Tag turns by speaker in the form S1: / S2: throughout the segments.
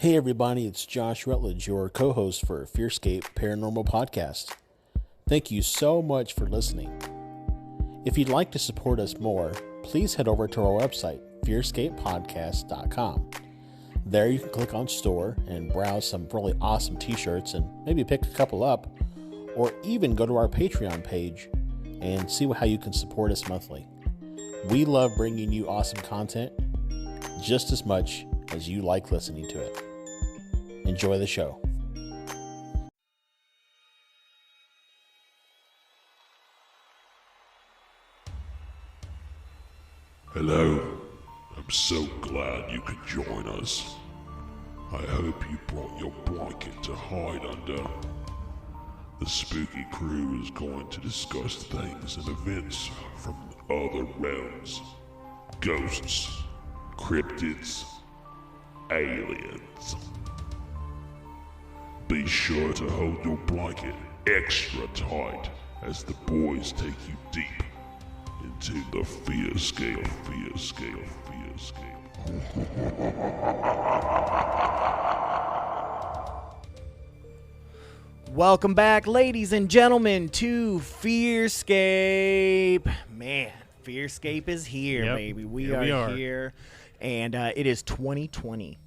S1: Hey everybody, it's Josh Rutledge, your co-host for FearScape Paranormal Podcast. Thank you so much for listening. If you'd like to support us more, please head over to our website, fearscapepodcast.com. There you can click on store and browse some really awesome t-shirts and maybe pick a couple up, or even go to our Patreon page and see how you can support us monthly. We love bringing you awesome content just as much as you like listening to it. Enjoy the show.
S2: Hello. I'm so glad you could join us. I hope you brought your blanket to hide under. The spooky crew is going to discuss things and events from other realms. Ghosts, cryptids, aliens. Be sure to hold your blanket extra tight as the boys take you deep into the FearScape.
S3: Welcome back, ladies and gentlemen, to FearScape. Man, FearScape is here, baby. We are here, and it is 2020.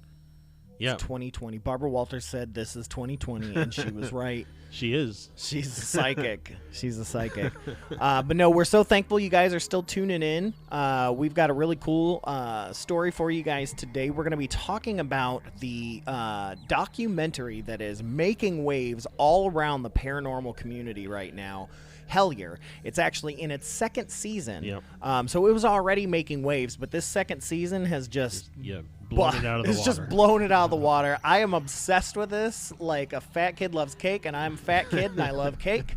S4: Yeah,
S3: it's 2020. Barbara Walters said this is 2020, and she was right.
S4: She is.
S3: She's a psychic. She's a psychic. But no, we're so thankful you guys are still tuning in. We've got a really cool story for you guys today. We're going to be talking about the documentary that is making waves all around the paranormal community right now, Hellier. It's actually in its second season.
S4: Yep.
S3: So it was already making waves, but this second season has just...
S4: blown it out of the water.
S3: It's just blown it out of the water. I am obsessed with this. Like a fat kid loves cake, and I'm a fat kid, and I love cake.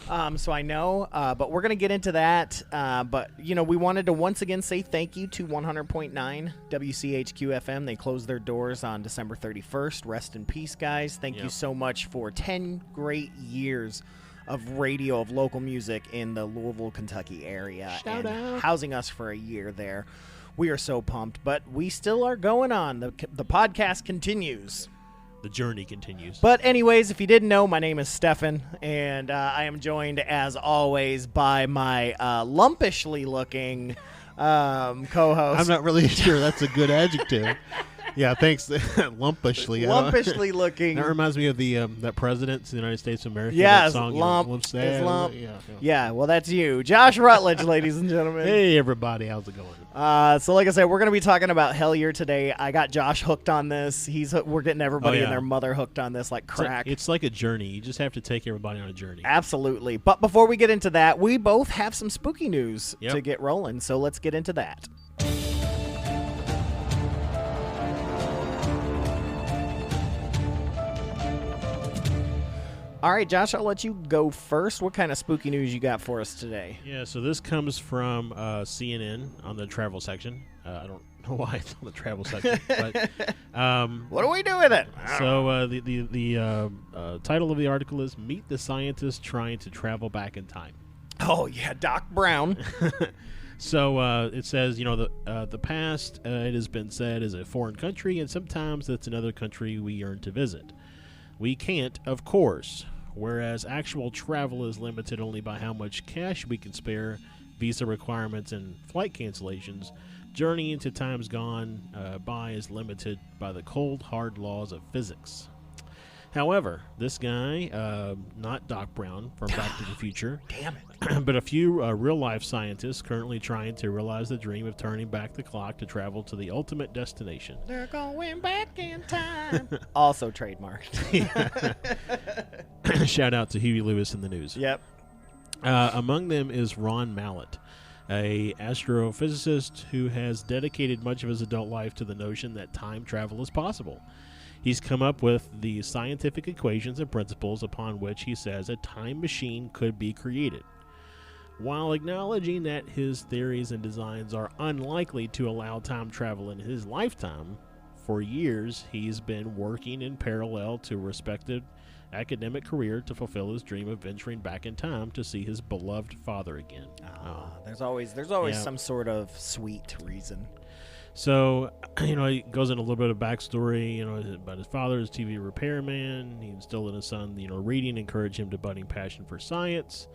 S3: So I know, but we're going to get into that. But, you know, we wanted to once again say thank you to 100.9 WCHQ-FM. They closed their doors on December 31st. Rest in peace, guys. Thank you so much for 10 great years of radio, of local music in the Louisville, Kentucky area.
S4: Shout out.
S3: Housing us for a year there. We are so pumped, but we still are going on. The podcast continues.
S4: The journey continues.
S3: But anyways, if you didn't know, my name is Stefan, and I am joined, as always, by my lumpishly looking co-host.
S4: I'm not really sure that's a good adjective. Yeah, thanks. Lumpishly.
S3: Lumpishly looking.
S4: That reminds me of the that President of the United States of America.
S3: Yes,
S4: that song,
S3: lump.
S4: Lump
S3: Is lump.
S4: Yeah.
S3: Yeah, well, that's you. Josh Rutledge, ladies and gentlemen.
S4: Hey, everybody. How's it going?
S3: So like I said, we're going to be talking about Hellier today. I got Josh hooked on this. We're getting everybody and their mother hooked on this like crack.
S4: It's like a journey. You just have to take everybody on a journey.
S3: Absolutely. But before we get into that, we both have some spooky news to get rolling. So let's get into that. All right, Josh, I'll let you go first. What kind of spooky news you got for us today?
S4: Yeah, so this comes from CNN on the travel section. I don't know why it's on the travel section, but
S3: what do we do with it?
S4: So the title of the article is "Meet the Scientist Trying to Travel Back in Time."
S3: Oh yeah, Doc Brown.
S4: So it says, you know, the past, it has been said, is a foreign country, and sometimes it's another country we yearn to visit. We can't, of course, whereas actual travel is limited only by how much cash we can spare, visa requirements, and flight cancellations. Journeying to times gone by is limited by the cold, hard laws of physics. However, this guy, not Doc Brown from Back to the Future,
S3: damn it,
S4: but a few real-life scientists currently trying to realize the dream of turning back the clock to travel to the ultimate destination.
S3: They're going back in time. Also trademarked.
S4: Shout out to Huey Lewis in the news.
S3: Yep.
S4: Among them is Ron Mallett, a astrophysicist who has dedicated much of his adult life to the notion that time travel is possible. He's come up with the scientific equations and principles upon which he says a time machine could be created. While acknowledging that his theories and designs are unlikely to allow time travel in his lifetime, for years he's been working in parallel to a respected academic career to fulfill his dream of venturing back in time to see his beloved father again.
S3: There's always some sort of sweet reason.
S4: So, he goes into a little bit of backstory, about his father, his TV repairman. He instilled in his son, reading, encouraged him to budding passion for science.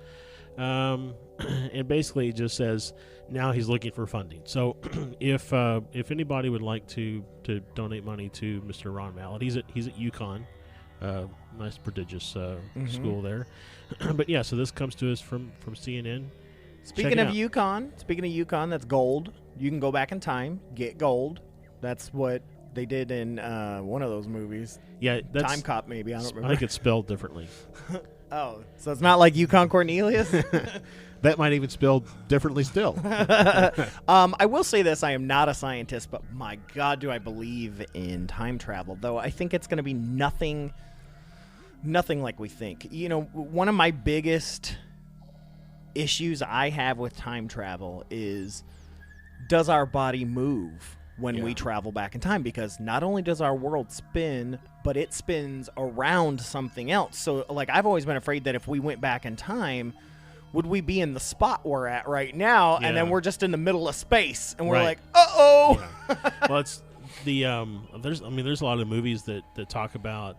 S4: And basically it just says now he's looking for funding. So if anybody would like to donate money to Mr. Ron Mallett, he's at UConn, nice prestigious school there. But yeah, so this comes to us from CNN.
S3: Speaking of UConn, that's gold. You can go back in time, get gold. That's what they did in one of those movies.
S4: Yeah, that's
S3: Time Cop, maybe. I don't remember.
S4: I think it's spelled differently.
S3: Oh, so it's not like Yukon Cornelius?
S4: That might even spelled differently still.
S3: I will say this. I am not a scientist, but my God, do I believe in time travel, though I think it's going to be nothing like we think. One of my biggest issues I have with time travel is, does our body move when we travel back in time? Because not only does our world spin, but it spins around something else. So, I've always been afraid that if we went back in time, would we be in the spot we're at right now, and then we're just in the middle of space, and we're like, uh-oh!
S4: Yeah. Well, it's the there's a lot of movies that talk about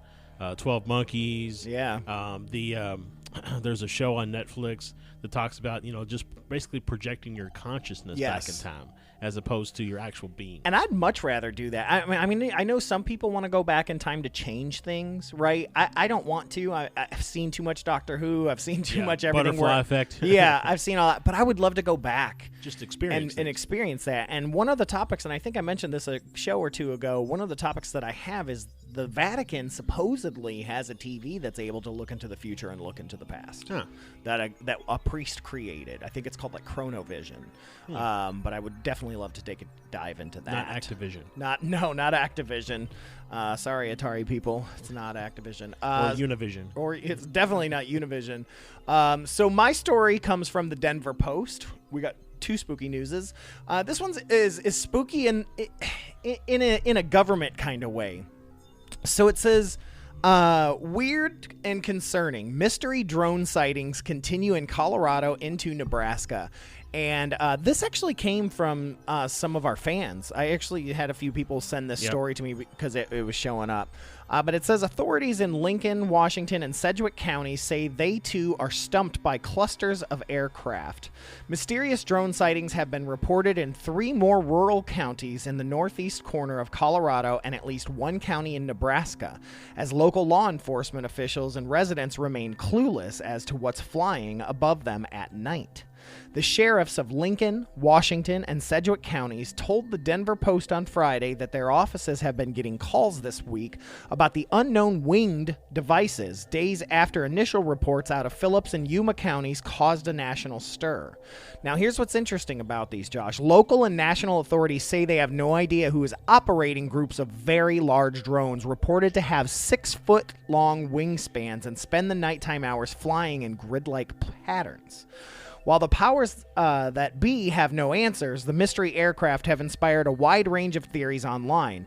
S4: 12 Monkeys.
S3: Yeah.
S4: There's a show on Netflix that talks about just basically projecting your consciousness back in time, as opposed to your actual being.
S3: And I'd much rather do that. I mean, I know some people want to go back in time to change things, right? I don't want to. I've seen too much Doctor Who. I've seen too much everything.
S4: Butterfly effect.
S3: Yeah, I've seen all that. But I would love to go back.
S4: Just experience
S3: and experience that. And one of the topics, and I think I mentioned this a show or two ago, one of the topics that I have is the Vatican supposedly has a TV that's able to look into the future and look into the past.
S4: Huh.
S3: That a priest created. I think it's called Chronovision. But I would definitely love to take a dive into that.
S4: Not Activision.
S3: Not Activision. Sorry, Atari people. It's not Activision.
S4: Or Univision.
S3: Or it's definitely not Univision. So my story comes from the Denver Post. We got two spooky newses. This one is spooky in a government kind of way. So it says, weird and concerning. Mystery drone sightings continue in Colorado into Nebraska. And this actually came from some of our fans. I actually had a few people send this story to me because it was showing up. But it says authorities in Lincoln, Washington, and Sedgwick counties say they too are stumped by clusters of aircraft. Mysterious drone sightings have been reported in 3 more rural counties in the northeast corner of Colorado and at least 1 county in Nebraska, as local law enforcement officials and residents remain clueless as to what's flying above them at night. The sheriffs of Lincoln, Washington, and Sedgwick counties told the Denver Post on Friday that their offices have been getting calls this week about the unknown winged devices days after initial reports out of Phillips and Yuma counties caused a national stir. Now, here's what's interesting about these, Josh. Local and national authorities say they have no idea who is operating groups of very large drones reported to have 6-foot-long wingspans and spend the nighttime hours flying in grid-like patterns. While the powers that be have no answers, the mystery aircraft have inspired a wide range of theories online.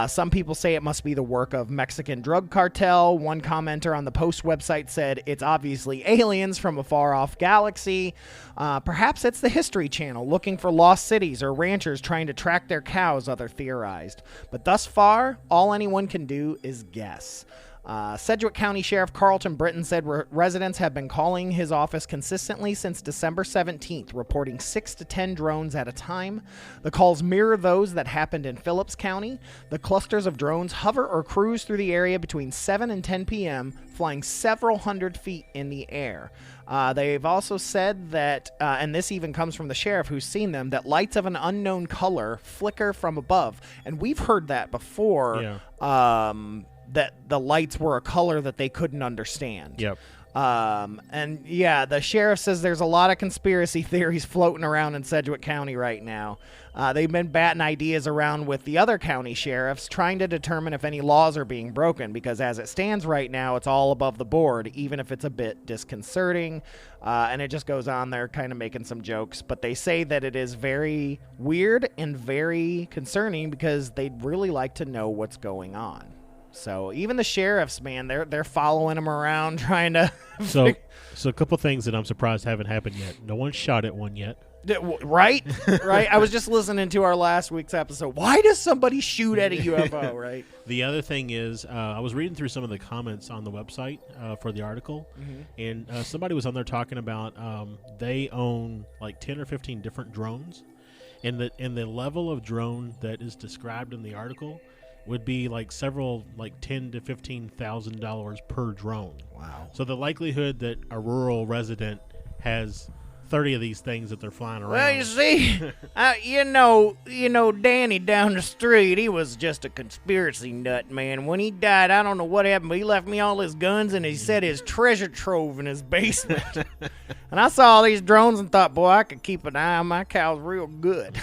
S3: Some people say it must be the work of Mexican drug cartel. One commenter on the Post website said it's obviously aliens from a far-off galaxy. Perhaps it's the History Channel looking for lost cities or ranchers trying to track their cows, other theorized. But thus far, all anyone can do is guess. Sedgwick County Sheriff Carlton Britton said residents have been calling his office consistently since December 17th, reporting 6 to 10 drones at a time. The calls mirror those that happened in Phillips County. The clusters of drones hover or cruise through the area between 7 and 10 p.m., flying several hundred feet in the air. They've also said that, and this even comes from the sheriff who's seen them, that lights of an unknown color flicker from above. And we've heard that before. Yeah. That the lights were a color that they couldn't understand.
S4: Yep.
S3: And yeah, the sheriff says there's a lot of conspiracy theories floating around in Sedgwick County right now. They've been batting ideas around with the other county sheriffs, trying to determine if any laws are being broken, because as it stands right now, it's all above the board, even if it's a bit disconcerting. And it just goes on there kind of making some jokes. But they say that it is very weird and very concerning because they'd really like to know what's going on. So even the sheriffs, man, they're following him around trying to.
S4: So a couple things that I'm surprised haven't happened yet. No one shot at one yet.
S3: Right? Right? I was just listening to our last week's episode. Why does somebody shoot at a UFO, right?
S4: The other thing is, I was reading through some of the comments on the website for the article, and somebody was on there talking about they own like 10 or 15 different drones, and the level of drone that is described in the article would be like several, like $10,000 to $15,000 per drone.
S3: Wow.
S4: So the likelihood that a rural resident has 30 of these things that they're flying around.
S3: Well, you see, you know, Danny down the street, he was just a conspiracy nut, man. When he died, I don't know what happened, but he left me all his guns and he said his treasure trove in his basement. And I saw all these drones and thought, boy, I could keep an eye on my cows real good.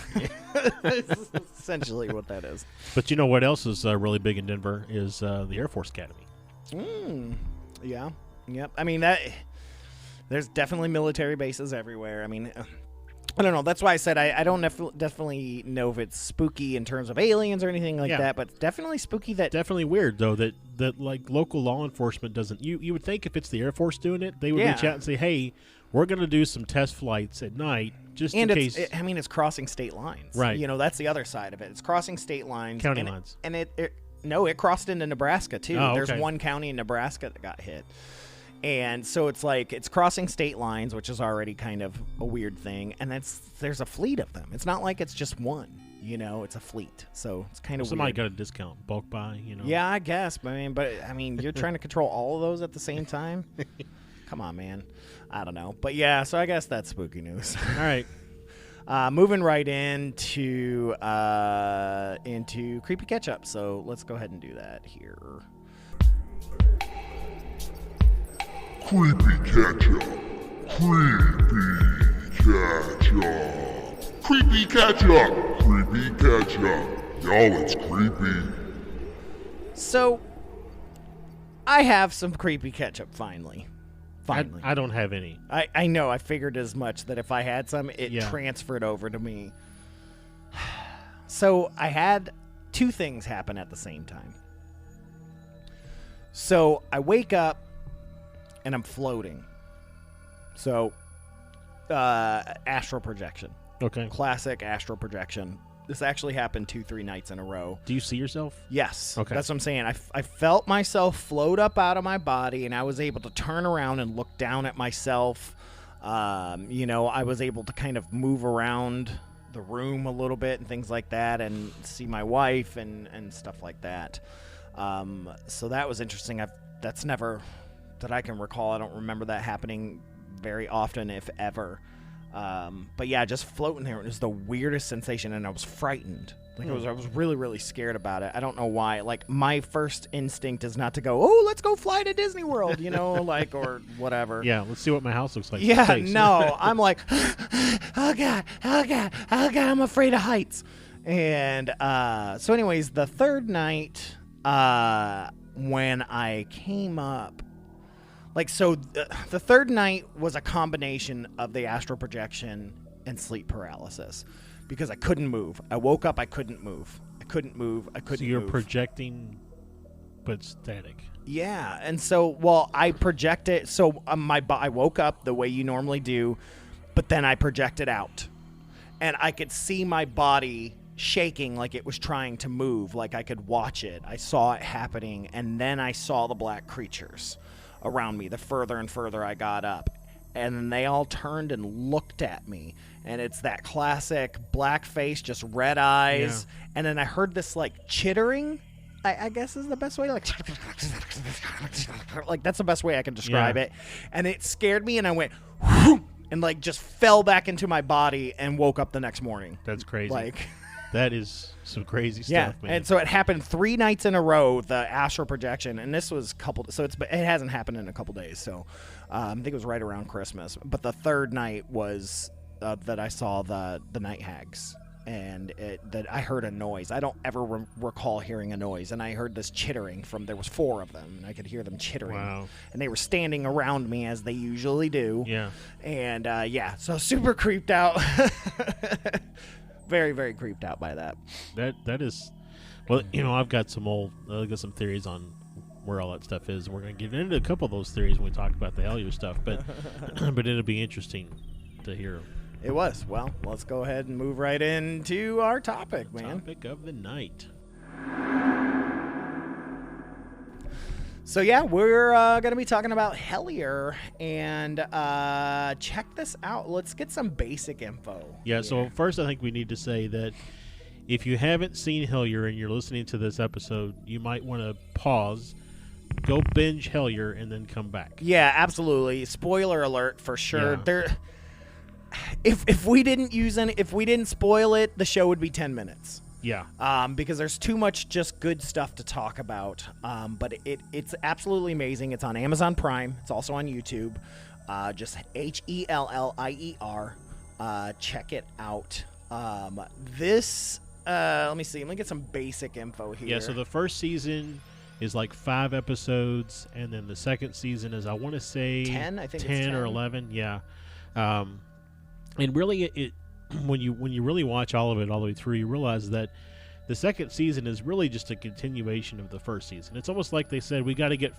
S3: That's essentially what that is.
S4: But you know what else is really big in Denver is the Air Force Academy.
S3: Yeah. Yep. I mean, there's definitely military bases everywhere. I mean, I don't know. That's why I said I don't definitely know if it's spooky in terms of aliens or anything like that, but definitely spooky that...
S4: Definitely weird, though, that like local law enforcement doesn't... You would think if it's the Air Force doing it, they would reach out and say, hey, we're going to do some test flights at night just in case...
S3: it's crossing state lines.
S4: Right.
S3: You know, that's the other side of it. It's crossing state lines.
S4: County lines.
S3: And it crossed into Nebraska, too.
S4: Oh,
S3: There's
S4: okay.
S3: one county in Nebraska that got hit. And so it's like it's crossing state lines, which is already kind of a weird thing. And there's a fleet of them. It's not like it's just one, you know, it's a fleet. So it's kind of
S4: Somebody
S3: weird.
S4: got a discount, bulk buy, you know.
S3: Yeah, I guess. But I mean, you're trying to control all of those at the same time? Come on, man. I don't know. But yeah, so I guess that's spooky news.
S4: All right.
S3: Moving right into Creepy Catch-Up. So let's go ahead and do that here.
S2: Creepy Catch-Up. Creepy Catch-Up. Creepy Catch-Up. Creepy Catch-Up. Y'all, it's creepy.
S3: So, I have some Creepy Catch-Up finally.
S4: I don't have any.
S3: I know, I figured as much that if I had some, it transferred over to me. So, I had two things happen at the same time. So, I wake up and I'm floating. So, astral projection.
S4: Okay.
S3: Classic astral projection. This actually happened 2-3 nights in a row.
S4: Do you see yourself?
S3: Yes.
S4: Okay.
S3: That's what I'm saying. I felt myself float up out of my body, and I was able to turn around and look down at myself. You know, I was able to kind of move around the room a little bit and things like that and see my wife and stuff like that. So that was interesting. That's never... that I can recall. I don't remember that happening very often, if ever. But yeah, just floating there. It was the weirdest sensation, and I was frightened. Like I was really, really scared about it. I don't know why. Like my first instinct is not to go, oh, let's go fly to Disney World, you know, like or whatever.
S4: Yeah, let's see what my house looks like.
S3: Yeah, no, I'm like, oh God, I'm afraid of heights. And so anyways, the third night when I came up, like, so the third night was a combination of the astral projection and sleep paralysis because I couldn't move. I woke up, I couldn't move.
S4: So you're projecting, but static.
S3: Yeah, and so, well, I projected, so I woke up the way you normally do, but then I projected out. And I could see my body shaking like it was trying to move, like I could watch it. I saw it happening, and then I saw the black creatures around me the further and further I got up. And then they all turned and looked at me. And it's that classic black face, just red eyes. Yeah. And then I heard this, like, chittering, I guess is the best way. Like that's the best way I can describe it. And it scared me, and I went, whoop, and, like, just fell back into my body and woke up the next morning.
S4: That's crazy.
S3: Like...
S4: That is some crazy stuff, man.
S3: And so it happened 3 nights in a row, the astral projection, and this was it hasn't happened in a couple days, so I think it was right around Christmas. But the third night was that I saw the night hags, and that I heard a noise. I don't ever recall hearing a noise, and I heard this chittering there was 4 of them, and I could hear them chittering.
S4: Wow. And
S3: they were standing around me as they usually do.
S4: Yeah.
S3: And so super creeped out. Very, very creeped out by that.
S4: That is, well, you know, I've got some theories on where all that stuff is. We're going to get into a couple of those theories when we talk about the Hellier stuff, but but it'll be interesting to hear
S3: It was. Well, let's go ahead and move right into our topic, man.
S4: Topic of the night.
S3: So yeah, we're going to be talking about Hellier, and check this out. Let's get some basic info.
S4: Yeah,
S3: here.
S4: so first I think we need to say that if you haven't seen Hellier and you're listening to this episode, you might want to pause, go binge Hellier, and then come back.
S3: Yeah, absolutely. Spoiler alert for sure.
S4: Yeah.
S3: There, if we didn't spoil it, the show would be 10 minutes.
S4: Yeah.
S3: Because there's too much just good stuff to talk about. But it's absolutely amazing. It's on Amazon Prime. It's also on YouTube. Just Hellier. Check it out. This, let me see. Let me get some basic info here.
S4: Yeah, so the first season is like 5 episodes, and then the second season is, I want to say
S3: 10. I think
S4: 10
S3: it's 10
S4: or 11. Yeah. And really, it when you really watch all of it all the way through, you realize that the second season is really just a continuation of the first season. It's almost like they said we got to get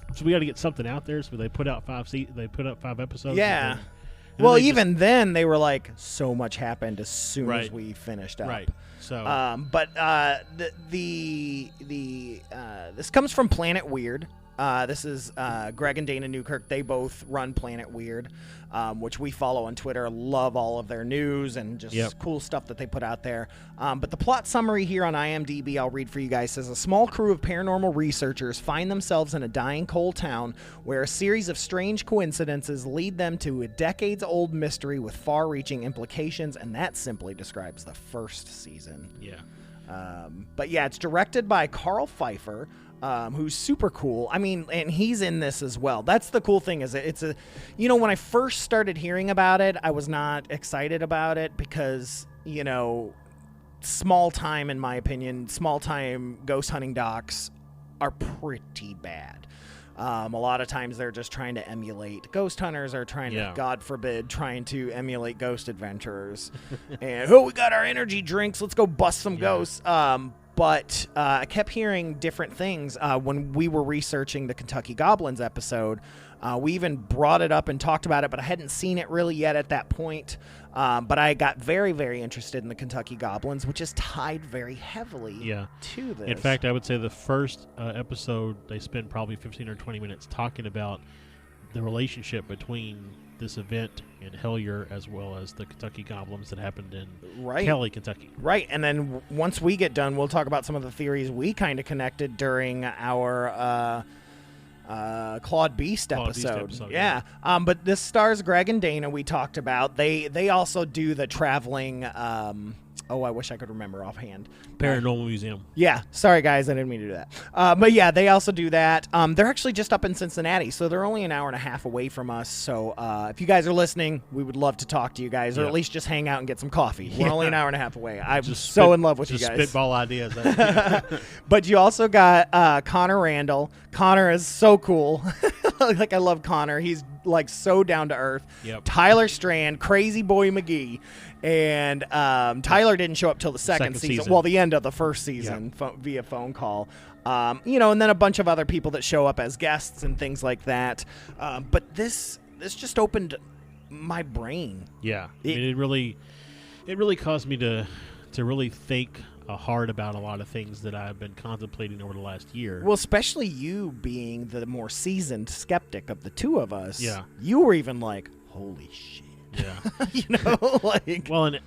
S4: something out there, so they put out 5 episodes.
S3: Yeah.
S4: And
S3: Well,
S4: then
S3: even then they were like, so much happened as soon
S4: Right.
S3: as we finished up.
S4: Right. So
S3: This comes from Planet Weird. This is Greg and Dana Newkirk. They both run Planet Weird, which we follow on Twitter. Love all of their news and just cool stuff that they put out there. But the plot summary here on IMDb, I'll read for you guys, says a small crew of paranormal researchers find themselves in a dying coal town where a series of strange coincidences lead them to a decades-old mystery with far-reaching implications, and that simply describes the first season.
S4: yeah.
S3: But yeah, it's directed by Carl Pfeiffer, who's super cool. I mean, and he's in this as well. That's the cool thing, is it's a, when I first started hearing about it, I was not excited about it because, small time, in my opinion, small time ghost hunting docs are pretty bad. A lot of times they're just trying to emulate ghost hunters, or trying to, God forbid, trying to emulate ghost adventurers. And, we got our energy drinks, let's go bust some ghosts. But I kept hearing different things when we were researching the Kentucky Goblins episode. We even brought it up and talked about it, but I hadn't seen it really yet at that point. But I got very, very interested in the Kentucky Goblins, which is tied very heavily to this.
S4: In fact, I would say the first episode, they spent probably 15 or 20 minutes talking about the relationship between this event in Hellier as well as the Kentucky Goblins that happened in Kelly, Kentucky.
S3: Right, and then once we get done, we'll talk about some of the theories we kind of connected during our Claude Beast episode. Yeah. But this stars Greg and Dana, we talked about. They also do the traveling, I wish I could remember offhand.
S4: Paranormal Museum.
S3: Yeah, sorry guys, I didn't mean to do that. But yeah, they also do that. They're actually just up in Cincinnati, so they're only an hour and a half away from us. So if you guys are listening, we would love to talk to you guys, or at least just hang out and get some coffee. We're only an hour and a half away. I'm just in love with you guys.
S4: Spitball ideas.
S3: But you also got Connor Randall. Connor is so cool. Like, I love Connor. He's like so down to earth.
S4: Yep.
S3: Tyler Strand, Crazy Boy McGee. And Tyler didn't show up till the second season. Well, the end of the first season via phone call. And then a bunch of other people that show up as guests and things like that. But this just opened my brain.
S4: Yeah, it really caused me to really think hard about a lot of things that I've been contemplating over the last year.
S3: Well, especially you being the more seasoned skeptic of the two of us.
S4: Yeah,
S3: you were even like, "Holy shit."
S4: Yeah.
S3: Like.
S4: Well, and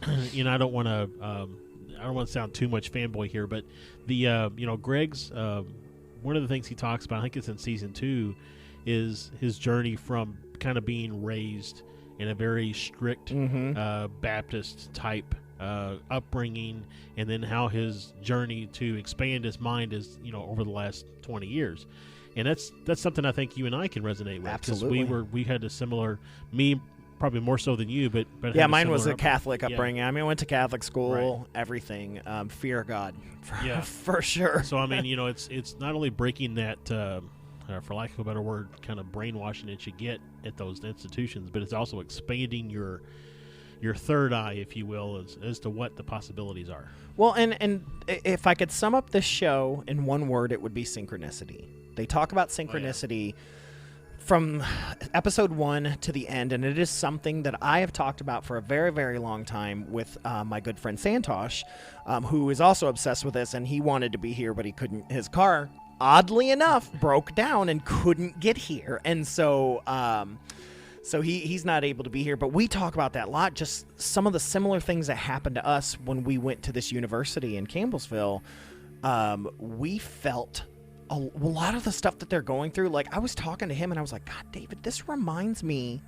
S4: I don't want to sound too much fanboy here, but the Greg's one of the things he talks about, I think it's in season 2, is his journey from kind of being raised in a very strict Baptist type upbringing, and then how his journey to expand his mind is over the last 20 years. And that's something I think you and I can resonate with.
S3: Absolutely.
S4: Because we had a similar, me probably more so than you, but
S3: yeah, mine was a Catholic upbringing. I mean, I went to Catholic school,
S4: right.
S3: Everything. Fear of God,
S4: yeah,
S3: for sure.
S4: So I mean, it's not only breaking that, for lack of a better word, kind of brainwashing that you get at those institutions, but it's also expanding your third eye, if you will, as to what the possibilities are.
S3: Well, and if I could sum up this show in one word, it would be synchronicity. They talk about synchronicity from episode 1 to the end, and it is something that I have talked about for a very, very long time with my good friend Santosh, who is also obsessed with this, and he wanted to be here, but he couldn't. His car, oddly enough, broke down and couldn't get here, and so he's not able to be here. But we talk about that a lot, just some of the similar things that happened to us when we went to this university in Campbellsville. We felt a lot of the stuff that they're going through. Like, I was talking to him and I was like, God, David, this reminds me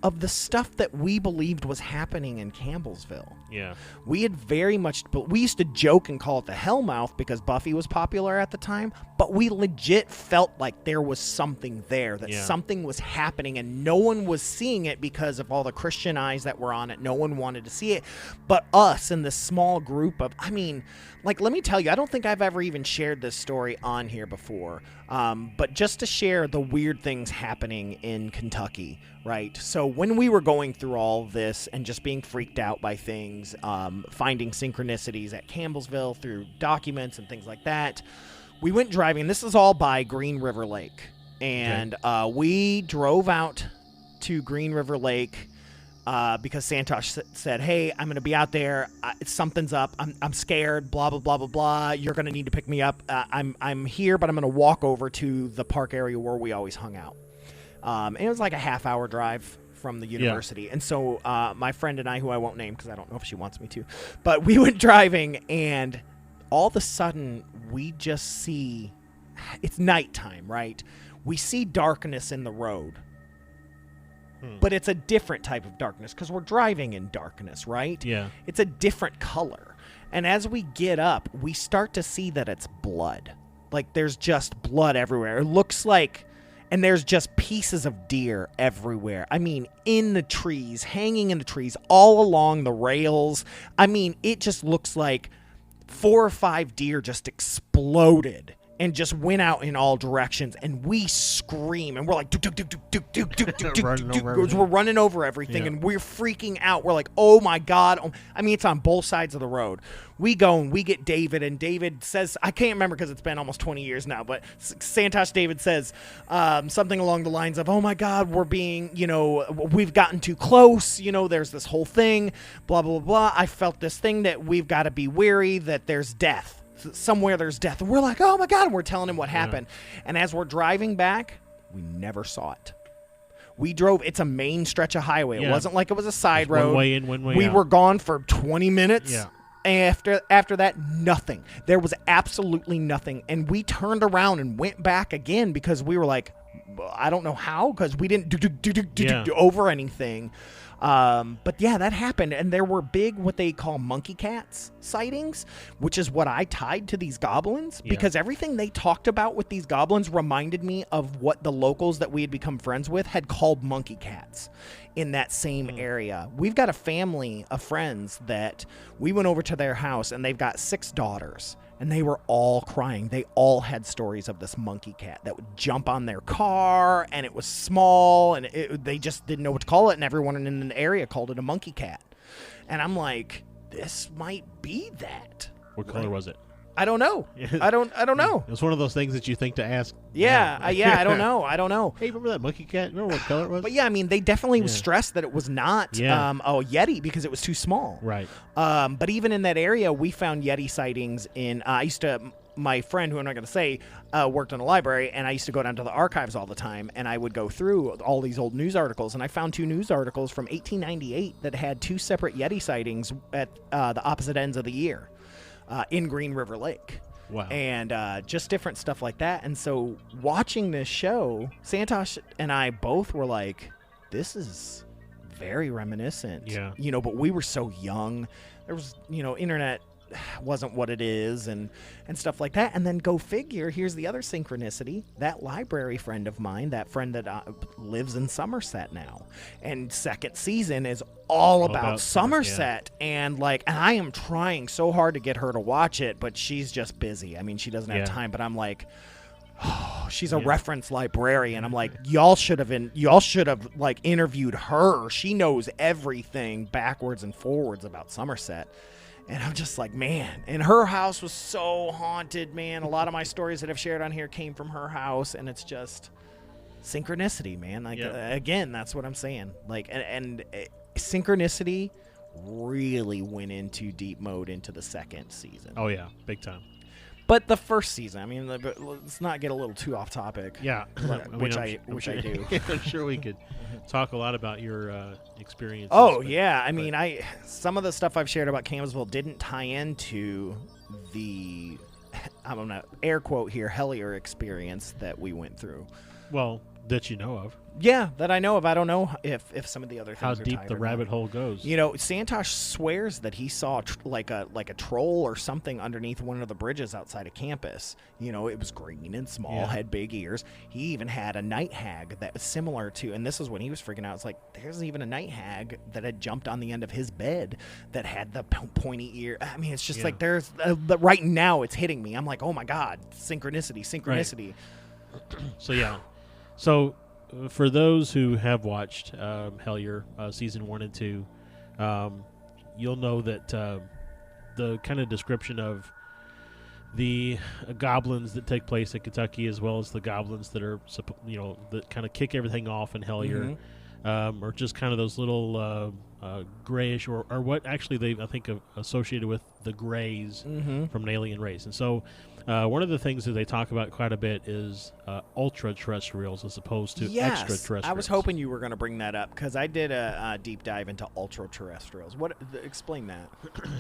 S3: of the stuff that we believed was happening in Campbellsville.
S4: Yeah.
S3: We had very much, but we used to joke and call it the Hellmouth because Buffy was popular at the time, but we legit felt like there was something there, that something was happening, and no one was seeing it because of all the Christian eyes that were on it. No one wanted to see it, but us in this small group of, I mean, like, let me tell you, I don't think I've ever even shared this story on here before, but just to share the weird things happening in Kentucky, right? So when we were going through all of this and just being freaked out by things, finding synchronicities at Campbellsville through documents and things like that, we went driving. This is all by Green River Lake, and we drove out to Green River Lake because Santosh said, hey, I'm going to be out there. Something's up. I'm scared, blah, blah, blah, blah, blah. You're going to need to pick me up. I'm here, but I'm going to walk over to the park area where we always hung out. And it was like a half-hour drive from the university. Yeah. And so my friend and I, who I won't name because I don't know if she wants me to, but we went driving, and all of a sudden we just see, it's nighttime, right? We see darkness in the road. But it's a different type of darkness because we're driving in darkness, right?
S4: Yeah.
S3: It's a different color. And as we get up, we start to see that it's blood. Like, there's just blood everywhere. It looks like, and there's just pieces of deer everywhere. I mean, in the trees, hanging in the trees, all along the rails. I mean, it just looks like 4 or 5 deer just exploded and just went out in all directions, and we scream, and we're like, we're running over everything, and we're freaking out. We're like, oh my God. I mean, it's on both sides of the road. We go and we get David, and David says, I can't remember because it's been almost 20 years now, but Santosh David says something along the lines of, oh my God, we're being, we've gotten too close, there's this whole thing, blah, blah, blah. I felt this thing that we've got to be wary that there's death. Somewhere there's death. And we're like, oh my God. And we're telling him what happened. And as we're driving back, we never saw it. We drove, it's a main stretch of highway. It wasn't like it was a side road.
S4: One way in, one way out.
S3: We were gone for 20 minutes. Yeah. And after that, nothing. There was absolutely nothing. And we turned around and went back again because we were like, I don't know how, because we didn't do over anything. But yeah, that happened, and there were big, what they call monkey cats sightings, which is what I tied to these goblins, because everything they talked about with these goblins reminded me of what the locals that we had become friends with had called monkey cats in that same area. We've got a family of friends that we went over to their house, and they've got 6 daughters. And they were all crying. They all had stories of this monkey cat that would jump on their car, and it was small, and they just didn't know what to call it, and everyone in the area called it a monkey cat. And I'm like, this might be that.
S4: What color was it?
S3: I don't know. I don't know.
S4: It's one of those things that you think to ask.
S3: Yeah, I don't know.
S4: Hey, remember that monkey cat? Remember what color it was?
S3: But yeah, I mean, they definitely stressed that it was not a Yeti because it was too small.
S4: Right.
S3: But even in that area, we found Yeti sightings in. My friend, who I'm not going to say, worked in a library, and I used to go down to the archives all the time, and I would go through all these old news articles, and I found 2 news articles from 1898 that had 2 separate Yeti sightings at the opposite ends of the year. In Green River Lake.
S4: Wow.
S3: And just different stuff like that. And so watching this show, Santosh and I both were like, this is very reminiscent.
S4: Yeah.
S3: But we were so young. There was, internet wasn't what it is and stuff like that. And then go figure, here's the other synchronicity. That library friend of mine, that friend that lives in Somerset now. And second season is all about Somerset. Yeah. And I am trying so hard to get her to watch it, but she's just busy. I mean, she doesn't have time, but I'm like, oh, she's a reference librarian. I'm like, y'all should have interviewed her. She knows everything backwards and forwards about Somerset. And I'm just like, man. And her house was so haunted, man. A lot of my stories that I've shared on here came from her house, and it's just, synchronicity, man. Like again, that's what I'm saying. Like, and synchronicity really went into deep mode into the second season.
S4: Oh yeah, big time.
S3: But the first season, I mean, let's not get a little too off topic.
S4: Yeah,
S3: which I do.
S4: I'm sure we could talk a lot about your experiences.
S3: Oh yeah, I mean, some of the stuff I've shared about Campbellsville didn't tie into the, I don't know, air quote here, Hellier experience that we went through.
S4: Well, that you know of.
S3: Yeah, that I know of. I don't know if some of the other things
S4: how
S3: are
S4: deep
S3: tied
S4: the
S3: or
S4: rabbit
S3: not.
S4: hole goes.
S3: You know, Santosh swears that he saw like a troll or something underneath one of the bridges outside of campus. You know, it was green and small, had big ears. He even had a night hag that was similar to, and this is when he was freaking out. It's like, there's even a night hag that had jumped on the end of his bed that had the pointy ear. I mean, it's just like there's right now it's hitting me. I'm like, oh my God, synchronicity.
S4: Right. So for those who have watched Hellier season 1 and 2, you'll know that the kind of description of the goblins that take place in Kentucky, as well as the goblins that are, that kind of kick everything off in Hellier, are just kind of those little grayish, or what actually they, I think, associated with the grays from an alien race. And so one of the things that they talk about quite a bit is ultra-terrestrials as opposed to extraterrestrials.
S3: I was hoping you were going to bring that up, because I did a deep dive into ultra-terrestrials. Explain that.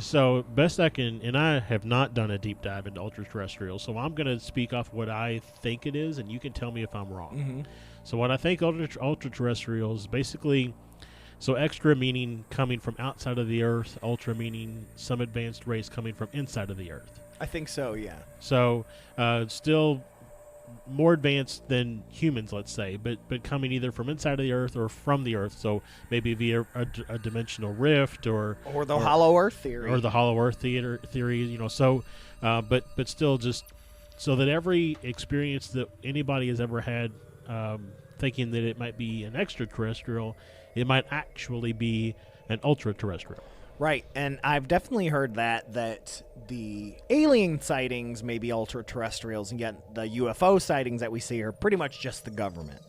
S4: So best I can, and I have not done a deep dive into ultra-terrestrials, so I'm going to speak off what I think it is, and you can tell me if I'm wrong. So what I think ultra-terrestrials basically, so extra meaning coming from outside of the Earth, ultra meaning some advanced race coming from inside of the Earth.
S3: I think so, yeah. So
S4: still more advanced than humans, let's say, but coming either from inside of the Earth or from the Earth. So maybe via a dimensional rift or
S3: the Hollow Earth theory,
S4: or the Hollow Earth theory. You know, so but still just so that every experience that anybody has ever had, thinking that it might be an extraterrestrial, it might actually be an ultra-terrestrial.
S3: Right, and I've definitely heard that the alien sightings may be ultra-terrestrials, and yet the UFO sightings that we see are pretty much just the government.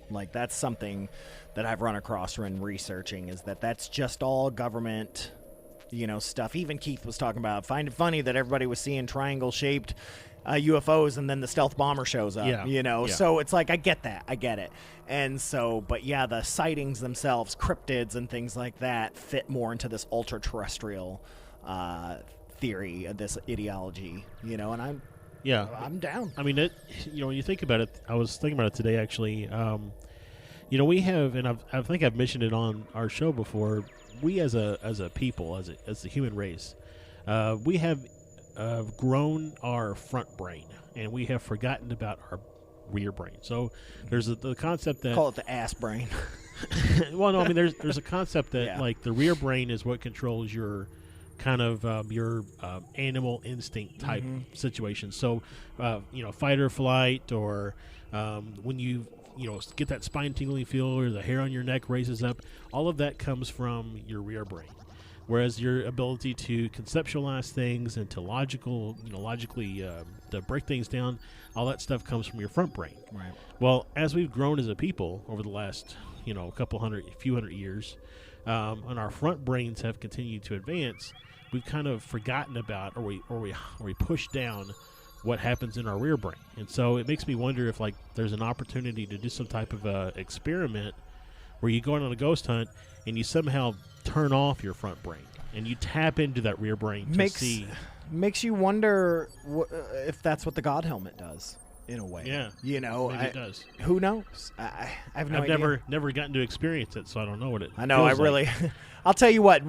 S3: Like, that's something that I've run across when researching, is that's just all government, stuff. Even Keith was talking about, find it funny that everybody was seeing triangle-shaped UFOs, and then the stealth bomber shows up, So it's like, I get it. And so, but yeah, the sightings themselves, cryptids and things like that, fit more into this ultra-terrestrial theory, this ideology, and I'm down.
S4: I mean, when you think about it, I was thinking about it today, actually. We have, and I think I've mentioned it on our show before, we as a people, as the human race, we have grown our front brain, and we have forgotten about our rear brain. So there's the concept that,
S3: call it the ass brain.
S4: Well, no, I mean there's a concept that like the rear brain is what controls your kind of your animal instinct type situation. So fight or flight, or when you get that spine tingling feel, or the hair on your neck raises up, all of that comes from your rear brain. Whereas your ability to conceptualize things and to logically to break things down, all that stuff comes from your front brain.
S3: Right.
S4: Well, as we've grown as a people over the last few hundred years, and our front brains have continued to advance, we've kind of forgotten about, or we push down what happens in our rear brain. And so it makes me wonder if there's an opportunity to do some type of experiment where you go on a ghost hunt and you somehow turn off your front brain and you tap into that rear brain to see.
S3: Makes you wonder if that's what the God helmet does, in a way.
S4: Yeah, maybe it does.
S3: Who knows? I have no idea.
S4: I've never gotten to experience it, so I don't know what it.
S3: I know. I'll tell you what.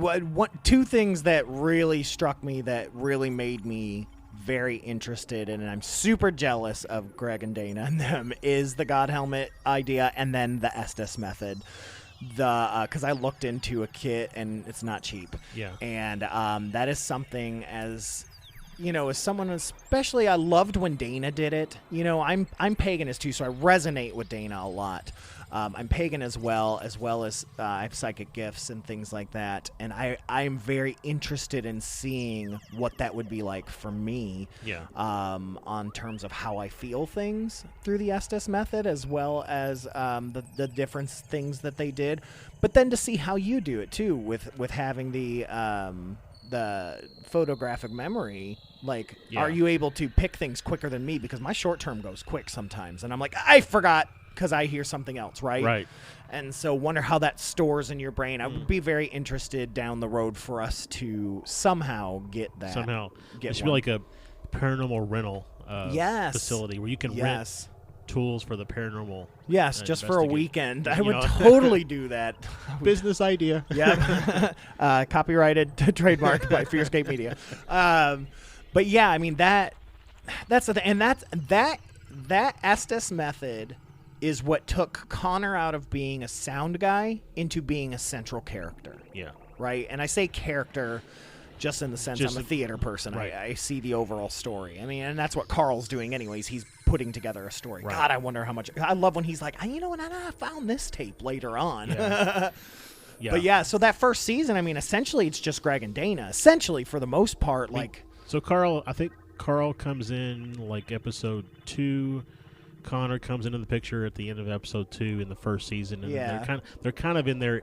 S3: Two things that really struck me, that really made me very interested, and I'm super jealous of Greg and Dana and them, is the God helmet idea, and then the Estes method. Because I looked into a kit, and it's not cheap.
S4: Yeah. And
S3: that is something, as someone, especially, I loved when Dana did it. I'm paganist too, so I resonate with Dana a lot. I'm pagan as well as I have psychic gifts and things like that. And I'm very interested in seeing what that would be like for me.
S4: Yeah.
S3: On terms of how I feel things through the Estes method, as well as the different things that they did. But then to see how you do it too, with having the photographic memory. Like, are you able to pick things quicker than me? Because my short term goes quick sometimes, and I'm like, I forgot because I hear something else, right?
S4: Right.
S3: And so wonder how that stores in your brain. I would be very interested down the road for us to somehow get that.
S4: It should be like a paranormal rental facility where you can rent tools for the paranormal.
S3: Yes, just for a weekend. I would totally do that.
S4: Business idea.
S3: Yeah. Copyrighted, trademarked by FearScape Media. But yeah, I mean that's the thing, and that Estes method is what took Connor out of being a sound guy into being a central character.
S4: Yeah.
S3: Right? And I say character just in the sense I'm a theater person. Right. I see the overall story. I mean, and that's what Carl's doing anyways. He's putting together a story. Right. God, I wonder how much. I love when he's like, you know what, I found this tape later on.
S4: Yeah.
S3: Yeah. But yeah, so that first season, I mean, essentially it's just Greg and Dana. Essentially, for the most part,
S4: So I think Carl comes in like episode 2. Connor comes into the picture at the end of episode 2 in the first season, and they're kind of in there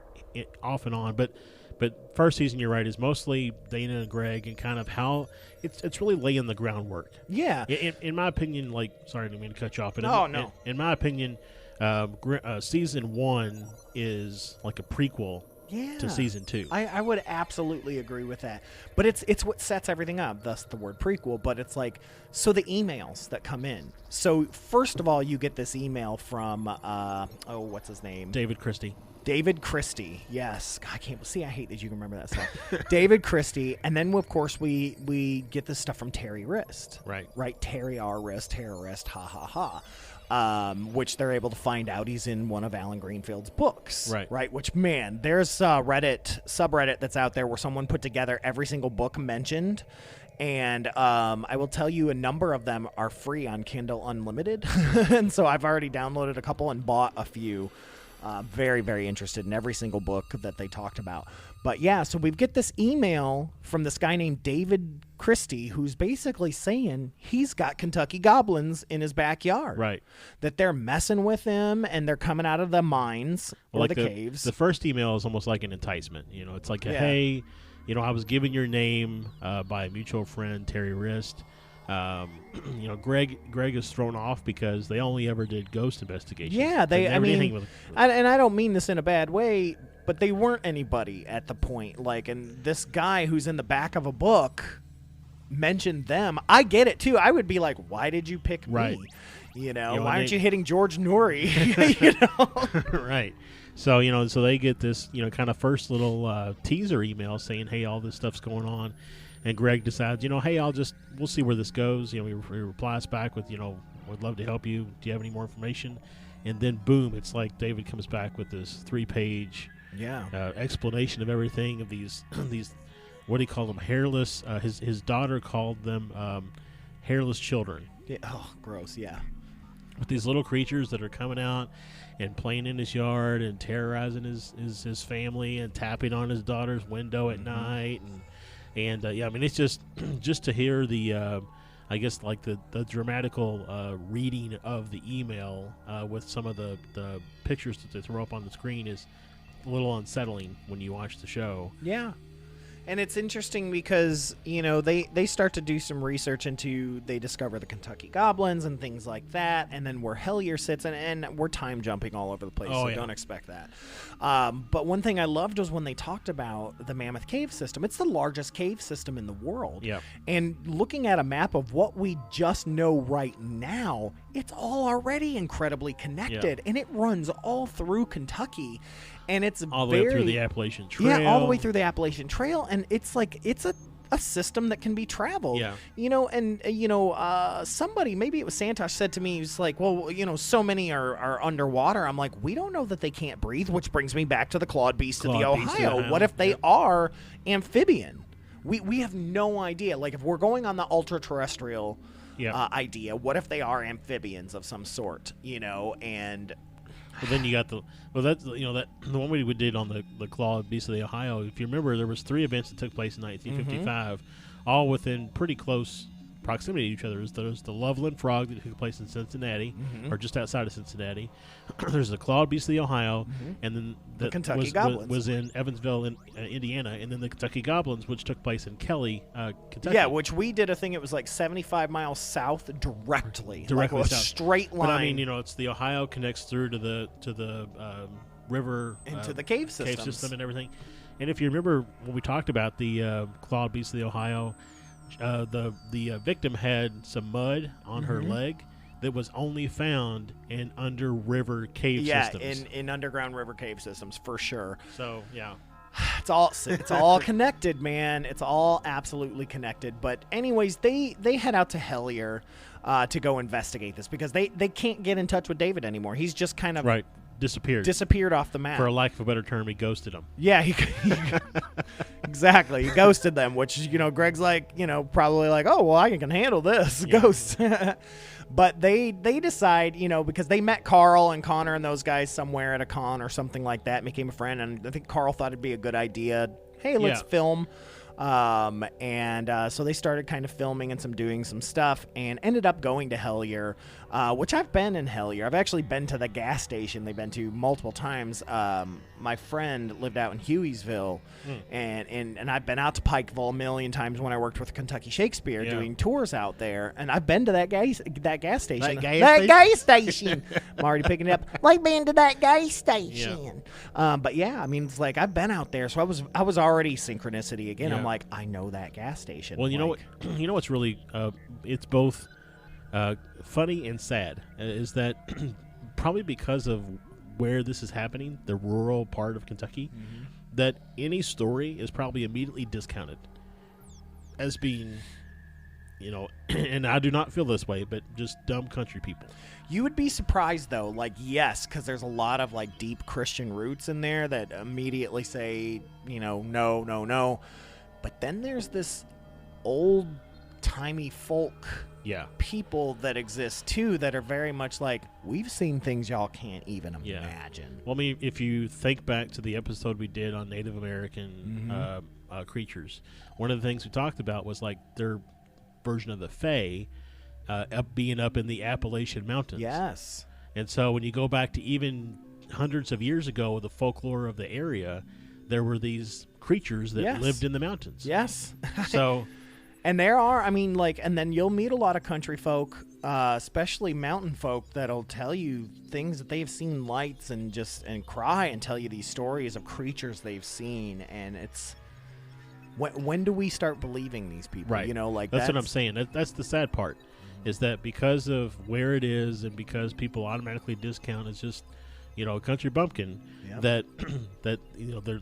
S4: off and on. But first season, you're right, is mostly Dana and Greg, and kind of how it's really laying the groundwork.
S3: Yeah.
S4: In my opinion, sorry, I didn't mean to cut you off.
S3: No.
S4: In my opinion, season 1 is like a prequel. To season 2.
S3: I would absolutely agree with that. But it's what sets everything up, thus the word prequel. But it's like, so the emails that come in. So first of all, you get this email from, what's his name?
S4: David Christie.
S3: David Christie, yes. God, I hate that you can remember that stuff. David Christie. And then, of course, we get this stuff from Terry Wrist. Right? Terry R. Wrist, terrorist, ha, ha, ha. Which they're able to find out he's in one of Alan Greenfield's books. Right. Which, man, there's a subreddit that's out there where someone put together every single book mentioned. And I will tell you a number of them are free on Kindle Unlimited. And so I've already downloaded a couple and bought a few. Very, very interested in every single book that they talked about. But yeah, so we get this email from this guy named David Christie, who's basically saying he's got Kentucky goblins in his backyard.
S4: Right.
S3: That they're messing with him and they're coming out of the mines or the caves.
S4: The first email is almost like an enticement. It's like, hey, I was given your name by a mutual friend, Terry Wrist. Greg is thrown off because they only ever did ghost investigations.
S3: Yeah, and I don't mean this in a bad way, but they weren't anybody at the point. And this guy who's in the back of a book mentioned them. I get it too. I would be like, why did you pick me? Why aren't you hitting George Noory?
S4: Right. So so they get this kind of first little teaser email saying, hey, all this stuff's going on. And Greg decides, hey, we'll see where this goes. He replies back with, would love to help you. Do you have any more information? And then, boom, it's like David comes back with this 3-page explanation of everything, of these, what do you call them, hairless. His daughter called them hairless children.
S3: Yeah. Oh, gross, yeah.
S4: With these little creatures that are coming out and playing in his yard and terrorizing his family and tapping on his daughter's window at night. And I mean, it's just to hear the, I guess, like the dramatical reading of the email with some of the pictures that they throw up on the screen is a little unsettling when you watch the show.
S3: Yeah. And it's interesting because, they start to do some research they discover the Kentucky Goblins and things like that, and then where Hellier sits, and we're time jumping all over the place, don't expect that. But one thing I loved was when they talked about the Mammoth Cave system. It's the largest cave system in the world.
S4: Yeah.
S3: And looking at a map of what we just know right now, it's all already incredibly connected, and it runs all through Kentucky. And it's
S4: all the way through the Appalachian Trail.
S3: Yeah, all the way through the Appalachian Trail, and it's like it's a system that can be traveled.
S4: Yeah.
S3: Somebody, maybe it was Santosh, said to me, he's like, well, so many are underwater. I'm like, we don't know that they can't breathe, which brings me back to the clawed beast of the Ohio. What if they are amphibian? We have no idea. Like, if we're going on the ultra-terrestrial idea, what if they are amphibians of some sort, and
S4: But then you got the one we did on the Claw Beast of the Ohio. If you remember, there was 3 events that took place in 1955, all within pretty close proximity to each other. There's the Loveland Frog that took place in Cincinnati, or just outside of Cincinnati. There's the Clawed Beast of the Ohio, and then
S3: the Kentucky Goblins
S4: was in Evansville, Indiana, and then the Kentucky Goblins, which took place in Kelly, Kentucky.
S3: Yeah, which we did a thing. It was like 75 miles south directly like a
S4: south.
S3: straight line.
S4: But I mean, it's the Ohio connects through to the river
S3: into the cave
S4: system and everything. And if you remember when we talked about the Clawed Beast of the Ohio, the victim had some mud on her leg that was only found in under river cave systems.
S3: in underground river cave systems for sure.
S4: So yeah,
S3: it's all connected, man. It's all absolutely connected. But anyways, they head out to Hellier to go investigate this because they can't get in touch with David anymore. He's just kind of disappeared off the map.
S4: For a lack of a better term, he ghosted them.
S3: Yeah, exactly. He ghosted them, which, Greg's like, probably like, oh, well, I can handle this. Yeah. Ghost. But they decide, because they met Carl and Connor and those guys somewhere at a con or something like that, became a friend. And I think Carl thought it'd be a good idea. Hey, let's film. So they started kind of filming and doing some stuff and ended up going to Hellier, which I've been in Hellier. I've actually been to the gas station they've been to multiple times. My friend lived out in Hueysville, and I've been out to Pikeville a million times when I worked with Kentucky Shakespeare doing tours out there, and I've been to that gas station. That gas station. I'm already picking it up. Like being to that gas station. Yeah. But yeah, I mean, it's like I've been out there, so I was already synchronicity again. Yeah. I'm like, I know that gas station.
S4: Well, you know what? You know what's really it's both funny and sad is that probably because of where this is happening, the rural part of Kentucky, that any story is probably immediately discounted as being, and I do not feel this way, but just dumb country people.
S3: You would be surprised, though, yes, because there's a lot of, deep Christian roots in there that immediately say, no. But then there's this old-timey folk people that exist, too, that are very much like, we've seen things y'all can't even imagine.
S4: Well, I mean, if you think back to the episode we did on Native American creatures, one of the things we talked about was, their version of the Fae being up in the Appalachian Mountains.
S3: Yes.
S4: And so when you go back to even hundreds of years ago, the folklore of the area, there were these creatures that lived in the mountains.
S3: Yes.
S4: So...
S3: And there are, and then you'll meet a lot of country folk, especially mountain folk, that'll tell you things that they've seen lights and cry and tell you these stories of creatures they've seen. And it's, when do we start believing these people?
S4: Right. That's what I'm saying. That's the sad part, is that because of where it is and because people automatically discount it's just, a country bumpkin, that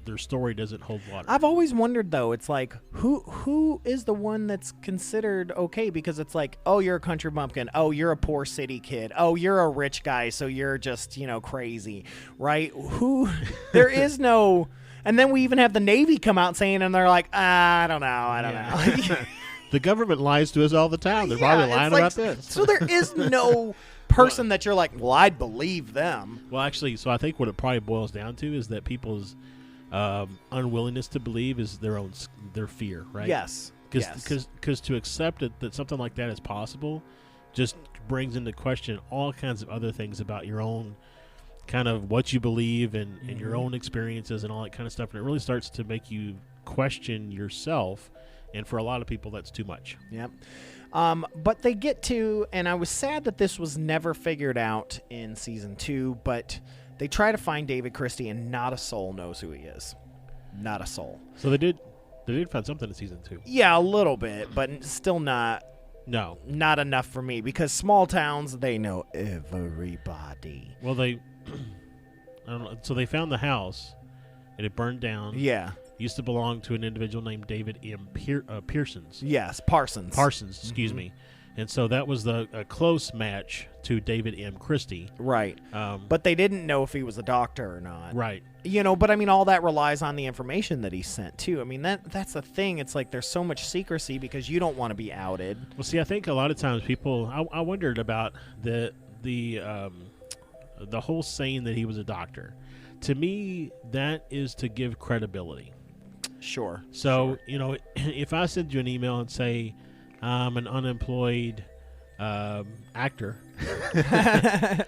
S4: their story doesn't hold water.
S3: I've always wondered, though, it's like, who is the one that's considered okay? Because it's like, oh, you're a country bumpkin. Oh, you're a poor city kid. Oh, you're a rich guy, so you're just, crazy, right? There is no... And then we even have the Navy come out saying, and they're like, I don't know.
S4: The government lies to us all the time. They're probably lying about this.
S3: So there is no... person that you're like, well, I'd believe them.
S4: Well, actually, so I think what it probably boils down to is that people's unwillingness to believe is their fear, right?
S3: Yes.
S4: Because to accept that something like that is possible just brings into question all kinds of other things about your own kind of what you believe and your own experiences and all that kind of stuff. And it really starts to make you question yourself. And for a lot of people, that's too much.
S3: Yep. But they get to, and I was sad that this was never figured out in season 2, but they try to find David Christie, and not a soul knows who he is. Not a soul.
S4: So they did find something in season 2.
S3: Yeah, a little bit, but still not.
S4: No.
S3: Not enough for me, because small towns, they know everybody.
S4: Well, I don't know. So they found the house, and it burned down.
S3: Yeah.
S4: Used to belong to an individual named David M. Pearsons.
S3: Yes, Parsons.
S4: Excuse me. And so that was a close match to David M. Christie.
S3: Right. But they didn't know if he was a doctor or not.
S4: Right.
S3: But I mean, all that relies on the information that he sent, too. I mean, that's the thing. It's like there's so much secrecy because you don't want to be outed.
S4: Well, see, I think a lot of times people... I wondered about the the whole saying that he was a doctor, to me, that is to give credibility.
S3: Sure.
S4: So, if I send you an email and say I'm an unemployed actor,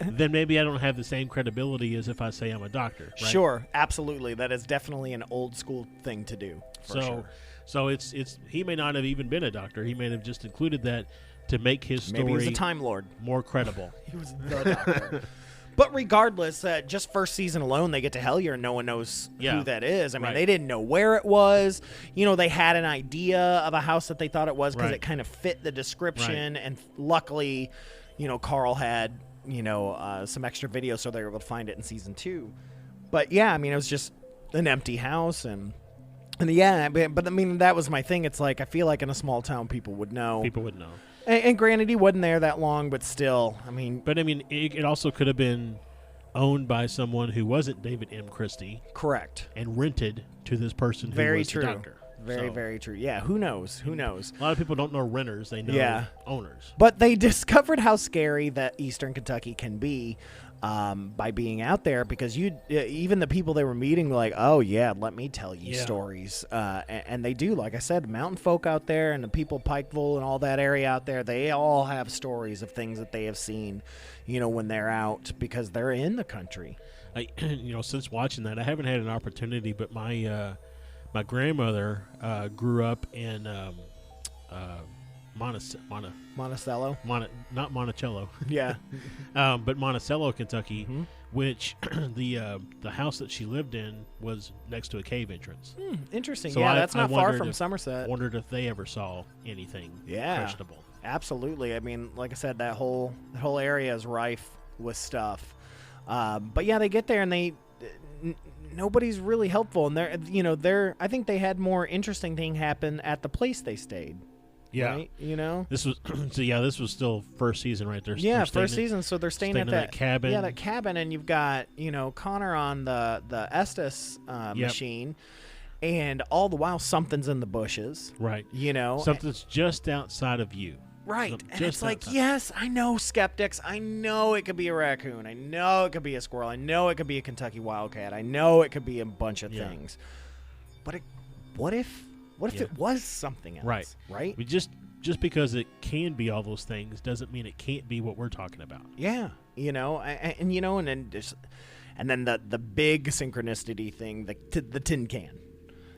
S4: then maybe I don't have the same credibility as if I say I'm a doctor. Right?
S3: Sure, absolutely. That is definitely an old school thing to do.
S4: So it's he may not have even been a doctor. He may have just included that to make his story
S3: maybe he was a Time Lord.
S4: More credible.
S3: He was the doctor. But regardless, just first season alone, they get to Hellier and no one knows who that is. I mean, they didn't know where it was. They had an idea of a house that they thought it was because it kind of fit the description. And luckily, Carl had, some extra video, so they were able to find it in season 2. But yeah, I mean, it was just an empty house. And yeah, but I mean, that was my thing. It's like, I feel like in a small town, people would know. And granted, he wasn't there that long, but still, I mean...
S4: But, I mean, it also could have been owned by someone who wasn't David M. Christie.
S3: Correct.
S4: And rented to this person who was the doctor.
S3: Very true. Yeah, who knows? A
S4: lot of people don't know renters. They know owners.
S3: But they discovered how scary that Eastern Kentucky can be by being out there, because even the people they were meeting were like, oh, yeah, let me tell you stories. And they do. Like I said, mountain folk out there and the people Pikeville and all that area out there, they all have stories of things that they have seen, when they're out, because they're in the country.
S4: Since watching that, I haven't had an opportunity, but my grandmother grew up in
S3: Monticello?
S4: Not Monticello.
S3: Yeah.
S4: But Monticello, Kentucky, which the house that she lived in was next to a cave entrance.
S3: Interesting. So that's not far from Somerset.
S4: Wondered if they ever saw anything questionable.
S3: Absolutely. I mean, like I said, that whole area is rife with stuff. But yeah, they get there and nobody's really helpful, and I think they had more interesting thing happen at the place they stayed.
S4: Yeah,
S3: right?
S4: This was this was still first season, right?
S3: They're first season, so they're staying at that
S4: cabin.
S3: Yeah, that cabin, and you've got Connor on the Estes machine, and all the while something's in the bushes,
S4: right? Something's just outside of you,
S3: right? And it's like, yes, I know skeptics. I know it could be a raccoon. I know it could be a squirrel. I know it could be a Kentucky wildcat. I know it could be a bunch of things. But what if it was something else? Right?
S4: Just because it can be all those things doesn't mean it can't be what we're talking about.
S3: Yeah, and then the big synchronicity thing, the tin can.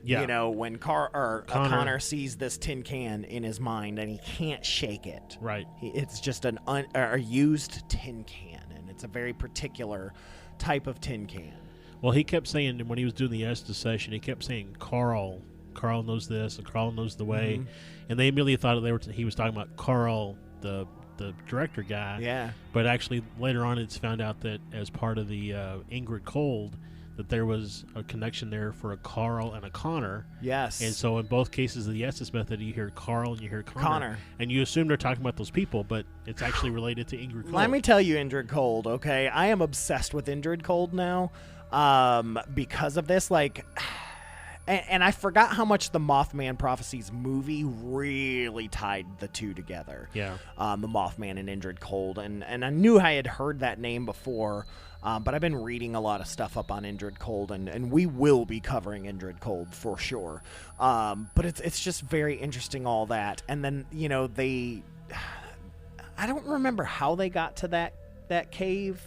S3: Yeah. When Connor sees this tin can in his mind and he can't shake it.
S4: Right.
S3: It's just a used tin can, and it's a very particular type of tin can.
S4: Well, he kept saying, when he was doing the Estes session, he kept saying, Carl knows this, and Carl knows the way. And they immediately thought he was talking about Carl, the director guy.
S3: Yeah.
S4: But actually, later on, it's found out that as part of the Ingrid Cold, that there was a connection there for a Carl and a Connor.
S3: Yes.
S4: And so in both cases of the Estes method, you hear Carl and you hear Connor. And you assume they're talking about those people, but it's actually related to Ingrid Cold.
S3: Let me tell you, Ingrid Cold, okay? I am obsessed with Ingrid Cold now because of this. And I forgot how much the Mothman Prophecies movie really tied the two together.
S4: Yeah.
S3: The Mothman and Ingrid Cold. And I knew I had heard that name before, but I've been reading a lot of stuff up on Ingrid Cold, and we will be covering Ingrid Cold for sure. But it's just very interesting, all that. And then, I don't remember how they got to that cave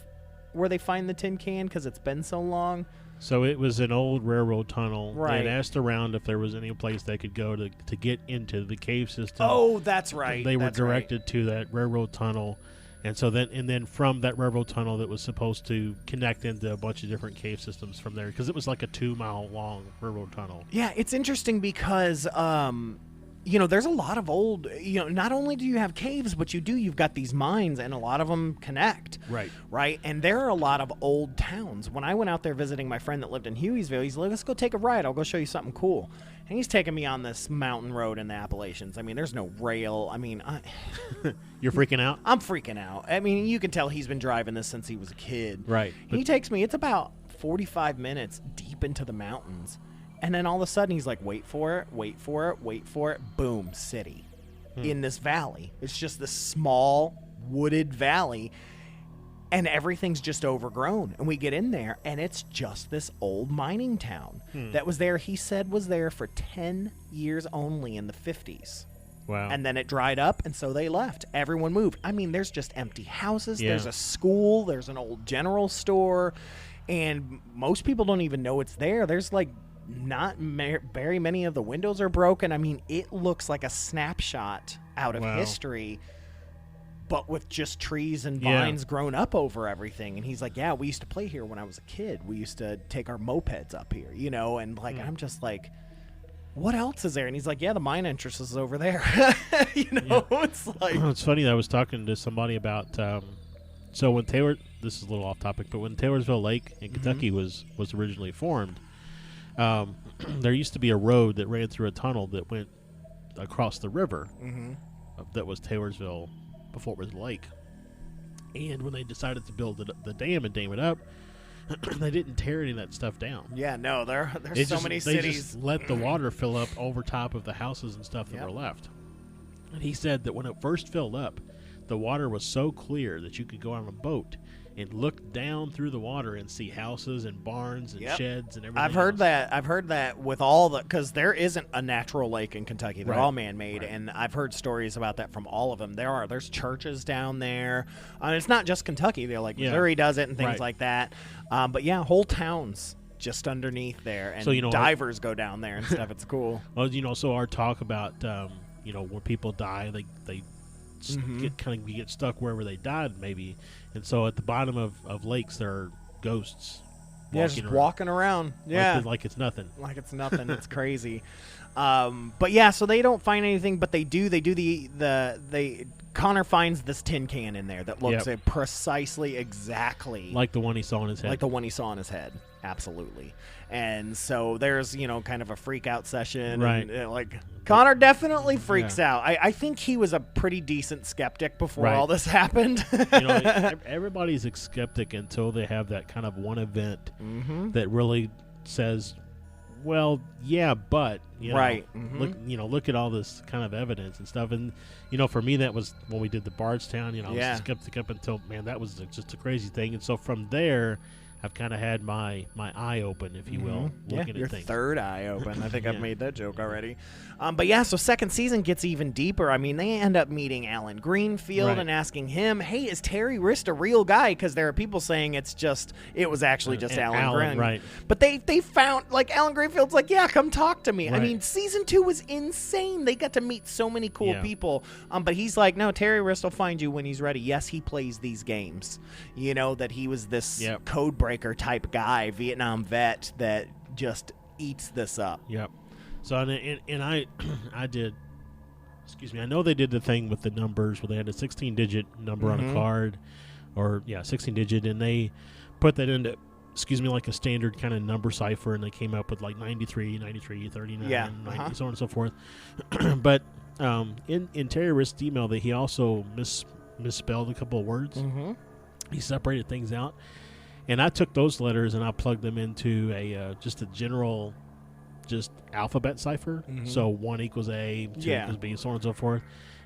S3: where they find the tin can, because it's been so long.
S4: So it was an old railroad tunnel.
S3: Right.
S4: They had asked around if there was any place they could go to get into the cave system.
S3: Oh, that's right.
S4: They were directed to that railroad tunnel. And so then from that railroad tunnel that was supposed to connect into a bunch of different cave systems from there, because it was like a 2-mile long railroad tunnel.
S3: Yeah, it's interesting because there's a lot of old, not only do you have caves, but you've got these mines, and a lot of them connect. Right. And there are a lot of old towns. When I went out there visiting my friend that lived in Hueysville, he's like, let's go take a ride. I'll go show you something cool. And he's taking me on this mountain road in the Appalachians. I mean, there's no rail. I mean,
S4: you're freaking out?
S3: I'm freaking out. I mean, you can tell he's been driving this since he was a kid.
S4: Right.
S3: He takes me, it's about 45 minutes deep into the mountains. And then all of a sudden, he's like, wait for it. Boom, city. In this valley. It's just this small, wooded valley. and everything's just overgrown. And we get in there, and it's just this old mining town that was there, he said, was there for 10 years only in the 50s.
S4: Wow.
S3: And then it dried up, and so they left. Everyone moved. I mean, there's just empty houses.
S4: Yeah.
S3: There's a school. There's an old general store. And most people don't even know it's there. There's, like, not very many of the windows are broken. I mean, it looks like a snapshot out of history, but with just trees and vines grown up over everything. And he's like, yeah, we used to play here when I was a kid. We used to take our mopeds up here, you know, and like, I'm just like, what else is there? And he's like, yeah, the mine entrance is over there. You know, it's like,
S4: it's funny that I was talking to somebody about, so when this is a little off topic, but when Taylorsville Lake in Kentucky was originally formed, there used to be a road that ran through a tunnel that went across the river that was Taylorsville before it was a lake. And when they decided to build the dam and dam it up, they didn't tear any of that stuff down.
S3: yeah, no, there's so many
S4: They
S3: cities.
S4: just let the water fill up over top of the houses and stuff that were left. And he said that when it first filled up, the water was so clear that you could go on a boat and look down through the water and see houses and barns and sheds and everything.
S3: I've heard
S4: else.
S3: that. I've heard that with all the, because there isn't a natural lake in Kentucky. They're all man-made, and I've heard stories about that from all of them. There's churches down there. It's not just Kentucky. They're like Missouri does it and things like that. But yeah, whole towns just underneeth there, and
S4: So, you know,
S3: divers go down there and stuff. It's cool.
S4: Well, you know, so our talk about when people die, they get stuck wherever they died, maybe. And so at the bottom of lakes there are ghosts.
S3: Walking around. Yeah,
S4: like it's nothing.
S3: Like it's nothing. It's crazy. But yeah, so they don't find anything, but they do Connor finds this tin can in there that looks precisely exactly
S4: like the one he saw in his head.
S3: Like the one he saw in his head. Absolutely. And so there's, kind of a freak out session.
S4: Right.
S3: And, like, Connor definitely freaks out. I think he was a pretty decent skeptic before all this happened.
S4: Everybody's a skeptic until they have that kind of one event that really says, well, yeah, but look at all this kind of evidence and stuff. And for me, that was when we did the Bardstown. I was a skeptic up until, man, that was just a crazy thing. And so from there, I've kind of had my eye open, if you will, looking
S3: your
S4: at things.
S3: Third eye open. I think I've made that joke already. But yeah, so second season gets even deeper. I mean, they end up meeting Alan Greenfield and asking him, hey, is Terry Wrist a real guy? Because there are people saying it was actually just Alan Greenfield.
S4: Right.
S3: But they found, like, Alan Greenfield's like, yeah, come talk to me.
S4: Right.
S3: I mean, season 2 was insane. They got to meet so many cool people. But he's like, no, Terry Wrist will find you when he's ready. Yes, he plays these games. That he was this code breaker type guy, Vietnam vet that just eats this up.
S4: Yep. So and I did. Excuse me. I know they did the thing with the numbers where they had a 16-digit number on a card, 16-digit, and they put that into, like a standard kind of number cipher, and they came up with like 93, 39, 90, so on and so forth. But in Terry Wrist's email, that he also misspelled a couple of words. He separated things out. And I took those letters and I plugged them into just a general, alphabet cipher. So 1 equals A, 2 equals B, so on and so forth,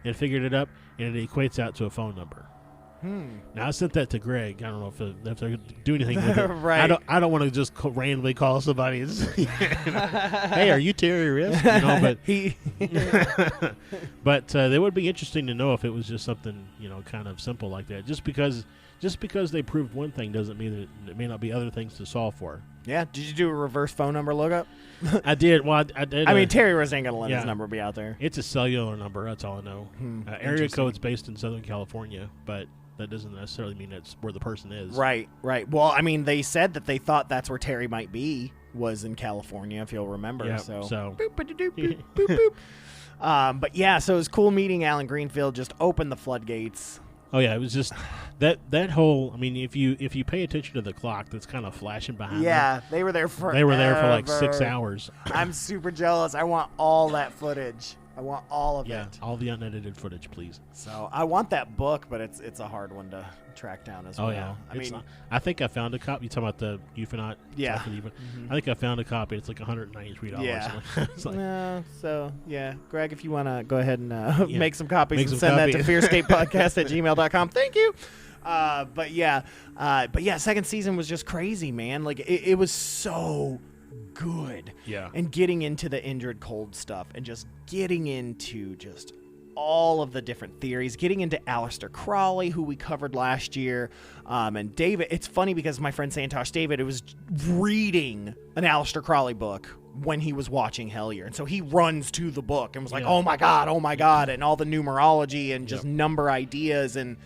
S4: and figured it up, and it equates out to a phone number. Now I sent that to Greg. I don't know if they do anything with it.
S3: Right.
S4: I don't want to just randomly call somebody and say, hey, are you Terry Wrist? But but it would be interesting to know if it was just something kind of simple like that. Just because they proved one thing doesn't mean that it may not be other things to solve for. Yeah.
S3: Did you do a reverse phone number lookup?
S4: I did. Well, I did.
S3: I mean, Terry Wrist ain't going to let his number be out there.
S4: It's a cellular number. That's all I know. Area code's based in Southern California, but that doesn't necessarily mean it's where the person is.
S3: Right. Well, I mean, they said that they thought that's where Terry might be, was in California, if you'll remember.
S4: Yeah,
S3: so.
S4: Boop,
S3: boop, boop, boop, boop. But yeah, so it was cool meeting Alan Greenfield. Just opened the floodgates.
S4: Oh yeah, it was just that whole. I mean, if you pay attention to the clock that's kind of flashing behind.
S3: Yeah, they were there for.
S4: They were there for like 6 hours.
S3: I'm super jealous. I want all that footage. I want all of it.
S4: Yeah, all the unedited footage, please.
S3: So I want that book, but it's a hard one to track down as well.
S4: Oh yeah, I think I found a copy. You talking about the Euphonot?
S3: Yeah.
S4: I think I found a copy. It's like $193.
S3: Yeah. So yeah, Greg, if you want to go ahead and make some copies and send that to FearScape Podcast at gmail.com. Thank you. But yeah, second season was just crazy, man. Like it was so good.
S4: Yeah.
S3: And getting into the Indrid Cold stuff and just getting into just all of the different theories, getting into Aleister Crowley, who we covered last year, and David. It's funny because my friend Santosh David was reading an Aleister Crowley book when he was watching Hellier, and so he runs to the book and was like, oh my god, and all the numerology and just number ideas, and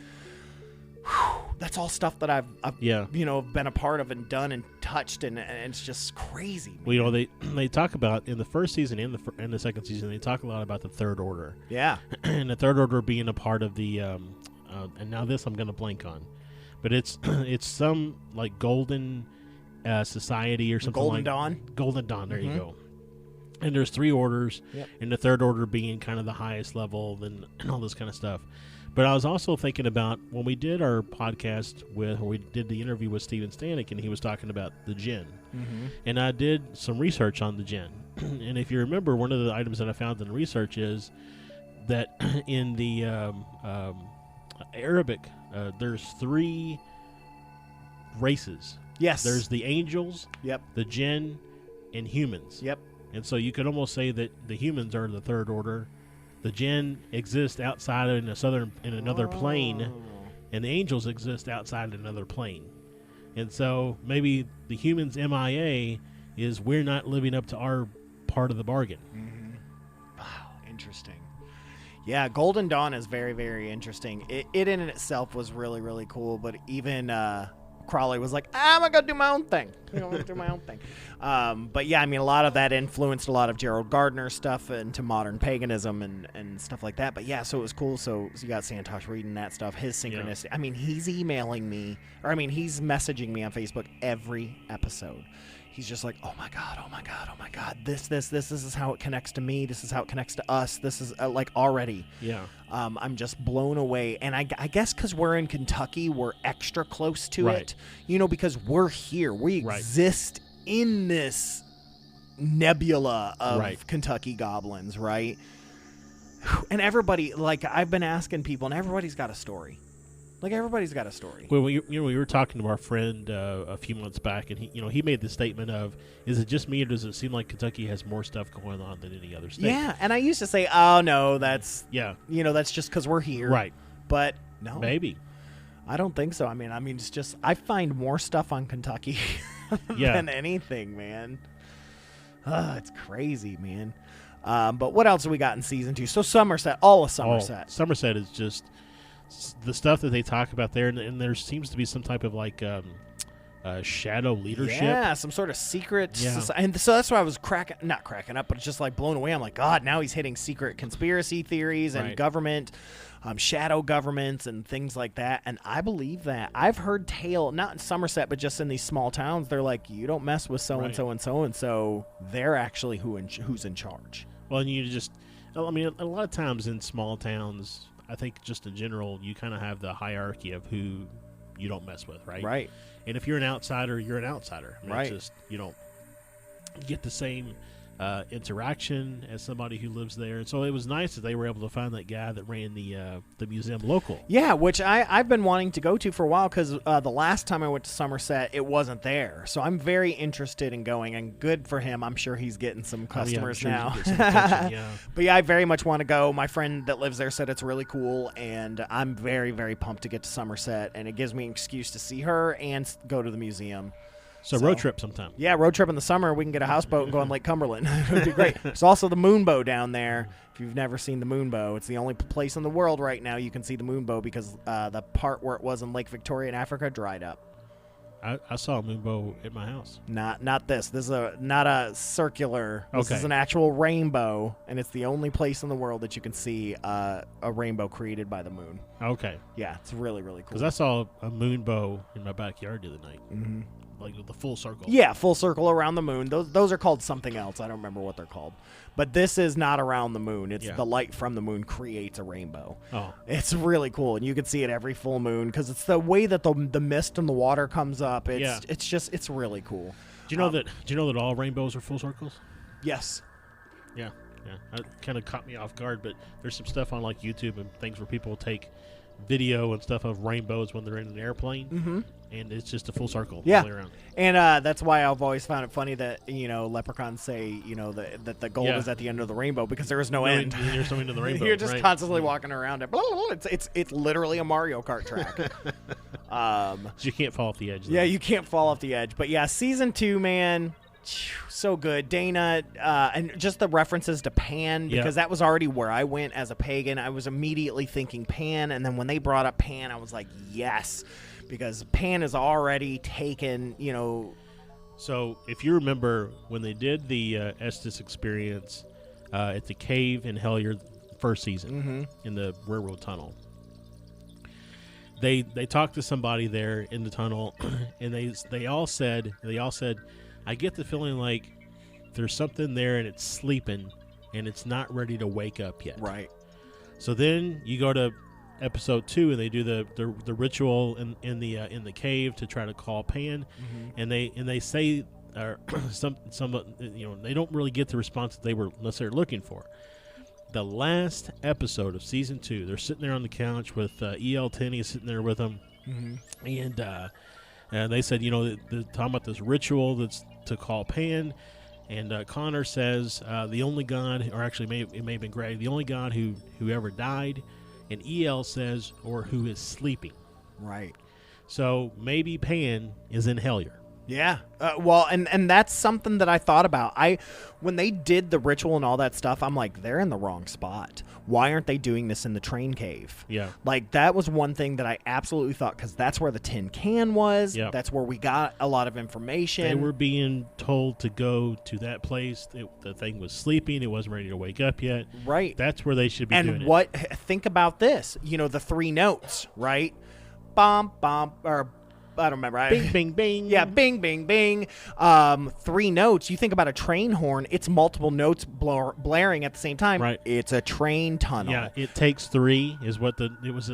S3: that's all stuff that I've been a part of and done and touched, and it's just crazy.
S4: Well, you know, they talk about in the first season and the second season, they talk a lot about the Third Order.
S3: Yeah.
S4: And the Third Order being a part of the and now this I'm going to blank on, but it's some like golden society or something.
S3: Golden
S4: like
S3: Dawn.
S4: Golden Dawn. There you go. And there's 3 orders, and the Third Order being kind of the highest level, and all this kind of stuff. But I was also thinking about when we did our podcast we did the interview with Steven Stanek, and he was talking about the Jinn. And I did some research on the Jinn. And if you remember, one of the items that I found in the research is that in the Arabic, there's 3 races.
S3: Yes.
S4: There's the angels, the Jinn, and humans.
S3: Yep.
S4: And so you could almost say that the humans are the Third Order. The Jinn exist outside in another plane, and the angels exist outside in another plane. And so maybe the humans' MIA is we're not living up to our part of the bargain.
S3: Wow, interesting. Yeah, Golden Dawn is very, very interesting. It in itself was really, really cool, but even Crowley was like, I'm going to do my own thing. But yeah, I mean, a lot of that influenced a lot of Gerald Gardner stuff into modern paganism and stuff like that. But yeah, so it was cool. So you got Santosh reading that stuff, his synchronicity. I mean, he's emailing me, he's messaging me on Facebook every episode. He's just like, oh my God. This is how it connects to me. This is how it connects to us. This is like already.
S4: Yeah.
S3: I'm just blown away. And I guess because we're in Kentucky, we're extra close to it, because we're here. We exist in this nebula of Kentucky goblins, right? And everybody, like, I've been asking people, and everybody's got a story. Like, everybody's got a story.
S4: Well, we were talking to our friend a few months back, and he made the statement of, is it just me, or does it seem like Kentucky has more stuff going on than any other state?
S3: Yeah, and I used to say, oh, no, that's that's just because we're here.
S4: Right.
S3: But no.
S4: Maybe.
S3: I don't think so. I mean, it's just, I find more stuff on Kentucky than anything, man. It's crazy, man. But what else have we got in season 2? So Somerset, all of Somerset.
S4: Somerset is just the stuff that they talk about there, and there seems to be some type of like shadow leadership.
S3: Yeah, some sort of secret society. And so that's why I was not cracking up, but it's just like blown away. I'm like, God, now he's hitting secret conspiracy theories and government, shadow governments and things like that. And I believe that. I've heard not in Somerset, but just in these small towns, they're like, you don't mess with so-and-so and so-and-so. They're actually who's in charge.
S4: Well, and a lot of times in small towns, I think just in general, you kind of have the hierarchy of who you don't mess with, right?
S3: Right.
S4: And if you're an outsider, you're an outsider. I mean,
S3: right.
S4: It's just, you don't get the same interaction as somebody who lives there. And so it was nice that they were able to find that guy that ran the museum local.
S3: Yeah, which I've been wanting to go to for a while because the last time I went to Somerset, it wasn't there. So I'm very interested in going, and good for him. I'm sure he's getting some customers now.
S4: He's getting some attention,
S3: But yeah, I very much want to go. My friend that lives there said it's really cool, and I'm very, very pumped to get to Somerset, and it gives me an excuse to see her and go to the museum.
S4: So road trip sometime.
S3: Yeah, road trip in the summer. We can get a houseboat and go on Lake Cumberland. It would be great. There's also the Moonbow down there. If you've never seen the Moonbow, it's the only place in the world right now you can see the Moonbow because the part where it was in Lake Victoria in Africa dried up.
S4: I saw a moonbow at my house.
S3: Not this. This is not a circular. This is an actual rainbow, and it's the only place in the world that you can see a rainbow created by the moon.
S4: Okay.
S3: Yeah, it's really, really cool.
S4: Because I saw a moonbow in my backyard the other night. Mm-hmm. Like with the full circle.
S3: Yeah, full circle around the moon. Those are called something else. I don't remember what they're called. But this is not around the moon. It's the light from the moon creates a rainbow. Oh. It's really cool. And you can see it every full moon because it's the way that the mist and the water comes up. It's really cool.
S4: Do you know that all rainbows are full circles?
S3: Yes.
S4: Yeah. It kind of caught me off guard, but there's some stuff on like YouTube and things where people take video and stuff of rainbows when they're in an airplane, and it's just a full circle all the way around.
S3: And that's why I've always found it funny that leprechauns say that the gold is at the end of the rainbow, because there is no end.
S4: There's no end of the rainbow.
S3: You're just constantly walking around it. Blah, blah, blah. It's literally a Mario Kart track.
S4: So you can't fall off the edge.
S3: Yeah, you can't fall off the edge. But yeah, season 2, man, so good. Dana, and just the references to Pan, because that was already where I went as a pagan. I was immediately thinking Pan, and then when they brought up Pan, I was like, yes, because Pan is already taken,
S4: So if you remember when they did the Estes experience at the cave in Hellier first season in the railroad tunnel, they talked to somebody there in the tunnel, and they all said, I get the feeling like there's something there and it's sleeping and it's not ready to wake up yet.
S3: Right.
S4: So then you go to episode 2 and they do the ritual in the cave to try to call Pan, and they say some they don't really get the response that they were necessarily looking for. The last episode of season 2, they're sitting there on the couch with E.L. Tenney sitting there with them, and they said, they're talking about this ritual that's to call Pan, and Connor says the only god, or actually it may have been Greg, the only god who ever died, and E.L. says, or who is sleeping.
S3: Right.
S4: So maybe Pan is in Hellier.
S3: Yeah. Well, and that's something that I thought about. When they did the ritual and all that stuff, I'm like, they're in the wrong spot. Why aren't they doing this in the train cave?
S4: Yeah.
S3: Like, that was one thing that I absolutely thought, because that's where the tin can was.
S4: Yep.
S3: That's where we got a lot of information.
S4: They were being told to go to that place. The thing was sleeping. It wasn't ready to wake up yet.
S3: Right.
S4: That's where they should be doing
S3: it. And think about this. The 3 notes, right? Bum, bum, or I don't remember.
S4: Bing, bing, bing.
S3: Yeah, bing, bing, bing. 3 notes. You think about a train horn, it's multiple notes blaring at the same time.
S4: Right.
S3: It's a train tunnel.
S4: Yeah, it takes 3 is what it was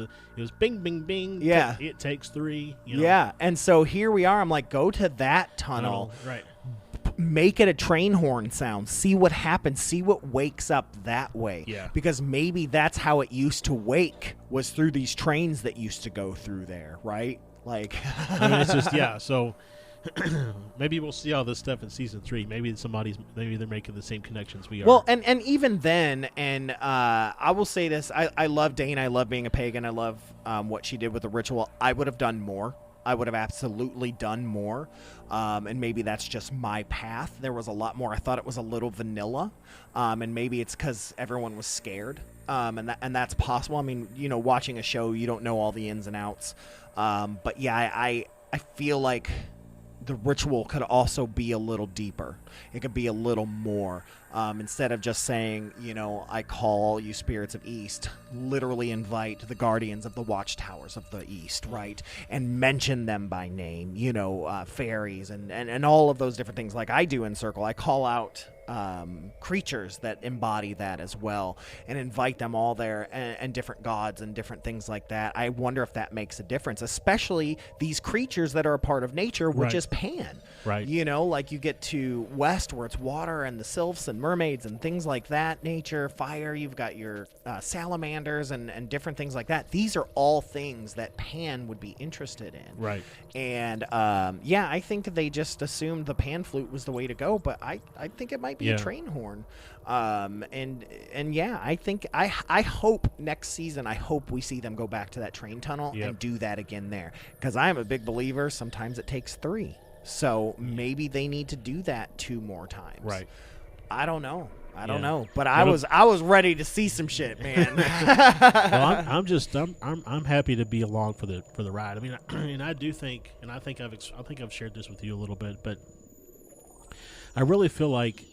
S4: bing, bing, bing.
S3: Yeah.
S4: It takes 3.
S3: Yeah, and so here we are. I'm like, go to that tunnel.
S4: Right.
S3: Make it a train horn sound. See what happens. See what wakes up that way.
S4: Yeah.
S3: Because maybe that's how it used to wake, was through these trains that used to go through there, right? Like,
S4: it's just, so maybe we'll see all this stuff in season 3. Maybe they're making the same connections we are.
S3: Well, and even then, and I will say this, I love Dana. I love being a pagan. I love what she did with the ritual. I would have done more. I would have absolutely done more. And maybe that's just my path. There was a lot more. I thought it was a little vanilla. And maybe it's because everyone was scared. And that's possible. I mean, watching a show, you don't know all the ins and outs. But yeah, I feel like the ritual could also be a little deeper. It could be a little more. Instead of just saying, I call you spirits of East, literally invite the guardians of the watchtowers of the East, right? And mention them by name, fairies and all of those different things like I do in Circle. I call out creatures that embody that as well and invite them all there, and different gods and different things like that. I wonder if that makes a difference, especially these creatures that are a part of nature, which is Pan.
S4: Right.
S3: Like you get to West where it's water and the sylphs and mermaids and things like that, nature, fire, you've got your salamanders and different things like that. These are all things that Pan would be interested in.
S4: Right.
S3: And I think they just assumed the pan flute was the way to go, but I think it might be a train horn. I think I hope next season, I hope we see them go back to that train tunnel and do that again there, because I am a big believer sometimes it takes 3. So maybe they need to do that 2 more times. Right. I don't know. I don't know, but I was ready to see some shit, man.
S4: Well, I'm happy to be along for the ride. I mean, and I do think, and I think I've shared this with you a little bit, but I really feel like,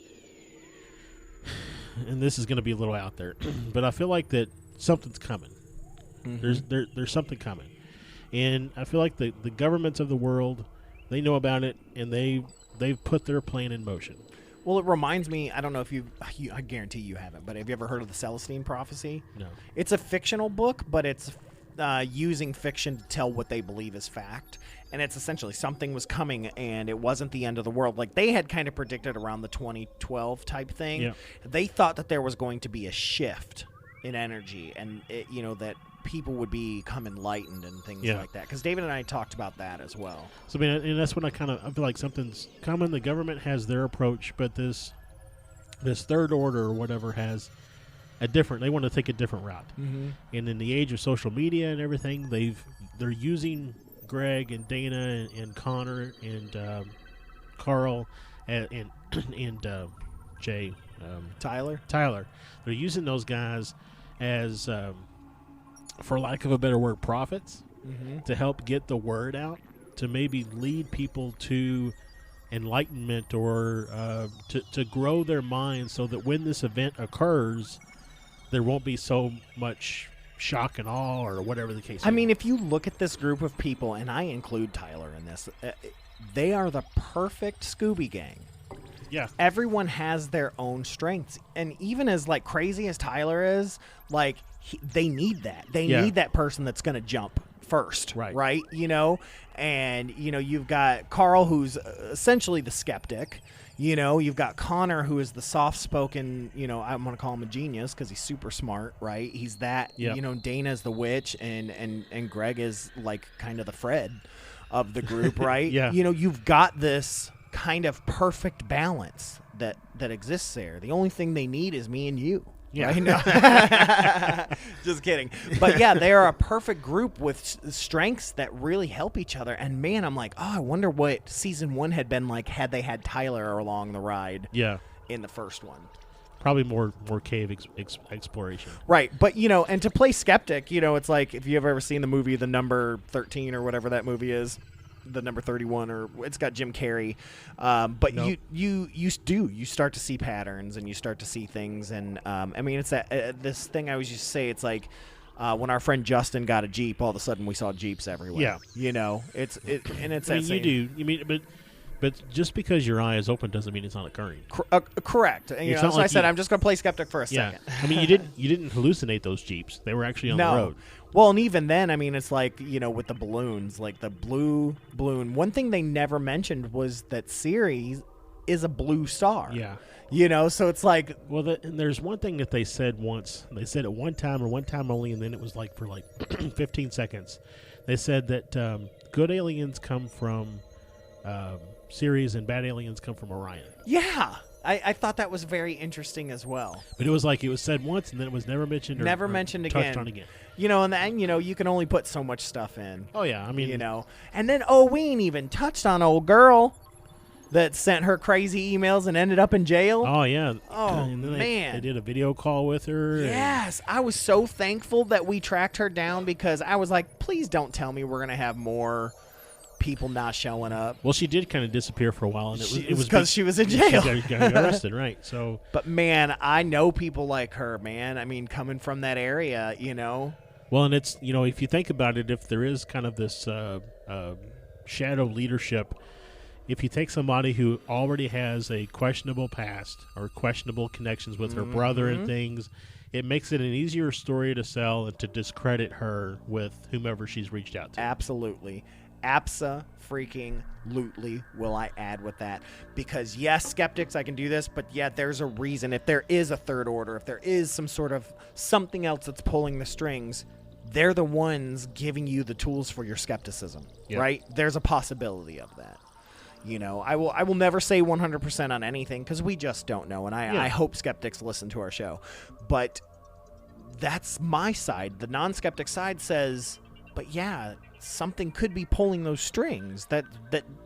S4: and this is going to be a little out there, but I feel like that something's coming. Mm-hmm. There's something coming, and I feel like the governments of the world, they know about it, and they've put their plan in motion.
S3: Well, it reminds me, I don't know if I guarantee you haven't, but have you ever heard of the Celestine Prophecy?
S4: No.
S3: It's a fictional book, but it's using fiction to tell what they believe is fact. And it's essentially something was coming, and it wasn't the end of the world. Like, they had kind of predicted around the 2012 type thing. Yeah. They thought that there was going to be a shift in energy, and that people would become enlightened and things
S4: Yeah.
S3: like that. Because David and I talked about that as well.
S4: So I mean, and that's what I feel like something's coming. The government has their approach, but this third order or whatever has they want to take a different route.
S3: Mm-hmm.
S4: And in the age of social media and everything, they're using Greg and Dana and Connor and Carl and Jay
S3: Tyler?
S4: They're using those guys as, for lack of a better word, prophets
S3: Mm-hmm.
S4: to help get the word out, to maybe lead people to enlightenment or to grow their minds so that when this event occurs, there won't be so much shock and awe or whatever the case.
S3: I mean, if you look at this group of people, and I include Tyler in this, they are the perfect Scooby Gang.
S4: yeah,
S3: Everyone has their own strengths, and even as like crazy as Tyler is, like they need that. They
S4: Yeah.
S3: need that person that's going to jump first,
S4: Right.
S3: You know, and you've got Carl, who's essentially the skeptic. You've got Connor, who is the soft-spoken. I'm going to call him a genius because he's super smart, right? He's that.
S4: Yep.
S3: Dana's the witch, and Greg is like kind of the Fred of the group, right?
S4: Yeah.
S3: You've got this kind of perfect balance that exists there. The only thing they need is me and you.
S4: Yeah.
S3: Right? No. Just kidding. But yeah, they are a perfect group with strengths that really help each other. And man, I'm like, I wonder what season 1 had been like had they had Tyler along the ride
S4: yeah,
S3: in the first one.
S4: probably more cave exploration.
S3: Right. But, and to play skeptic, it's like if you've ever seen the movie The Number 13 or whatever that movie is, The Number 31, or it's got Jim Carrey. But
S4: Nope.
S3: you start to see patterns and you start to see things. And I mean, it's that this thing I always used to say. It's like when our friend Justin got a Jeep, all of a sudden we saw Jeeps everywhere.
S4: Yeah.
S3: It's
S4: I
S3: that
S4: mean,
S3: same.
S4: you do. You mean, but just because your eye is open doesn't mean it's not occurring.
S3: Correct. And,
S4: It's
S3: that's
S4: not
S3: why I
S4: like
S3: said
S4: you-
S3: I'm just going to play skeptic for a
S4: Yeah,
S3: second.
S4: I mean, you didn't hallucinate those Jeeps. They were actually on the road.
S3: Well, and even then, I mean, it's like, with the balloons, like the blue balloon. One thing they never mentioned was that Ceres is a blue star.
S4: Yeah.
S3: So it's like,
S4: Well, and there's one thing that they said once. They said it one time or one time only, and then it was like for 15 seconds. They said that good aliens come from Ceres and bad aliens come from Orion.
S3: yeah. I thought that was very interesting as well.
S4: But it was said once, and then it was never mentioned.
S3: Never
S4: or
S3: mentioned
S4: touched
S3: again.
S4: on again.
S3: And then, you can only put so much stuff in.
S4: Oh yeah, I mean,
S3: And then, we ain't even touched on old girl that sent her crazy emails and ended up in jail.
S4: Oh yeah.
S3: Oh,
S4: and then
S3: man.
S4: they did a video call with her. and-
S3: Yes, I was so thankful that we tracked her down because I was like, please don't tell me we're going to have more people not showing up.
S4: Well, she did kind of disappear for a while, and it was
S3: because she was in
S4: she
S3: jail.
S4: got arrested, right? So,
S3: But man, I know people like her, man. I mean, coming from that area,
S4: well, and it's if you think about it, if there is kind of this shadow leadership, if you take somebody who already has a questionable past or questionable connections with her brother and things, it makes it an easier story to sell and to discredit her with whomever she's reached out to.
S3: Absolutely. Abso-freaking-lutely will I add with that. Because, yes, skeptics, I can do this, but yet there's a reason. If there is a third order, if there is some sort of something else that's pulling the strings, they're the ones giving you the tools for your skepticism,
S4: Yep.
S3: right? There's a possibility of that. I will never say 100% on anything because we just don't know, and I hope skeptics listen to our show. But that's my side. The non-skeptic side says, but yeah, something could be pulling those strings that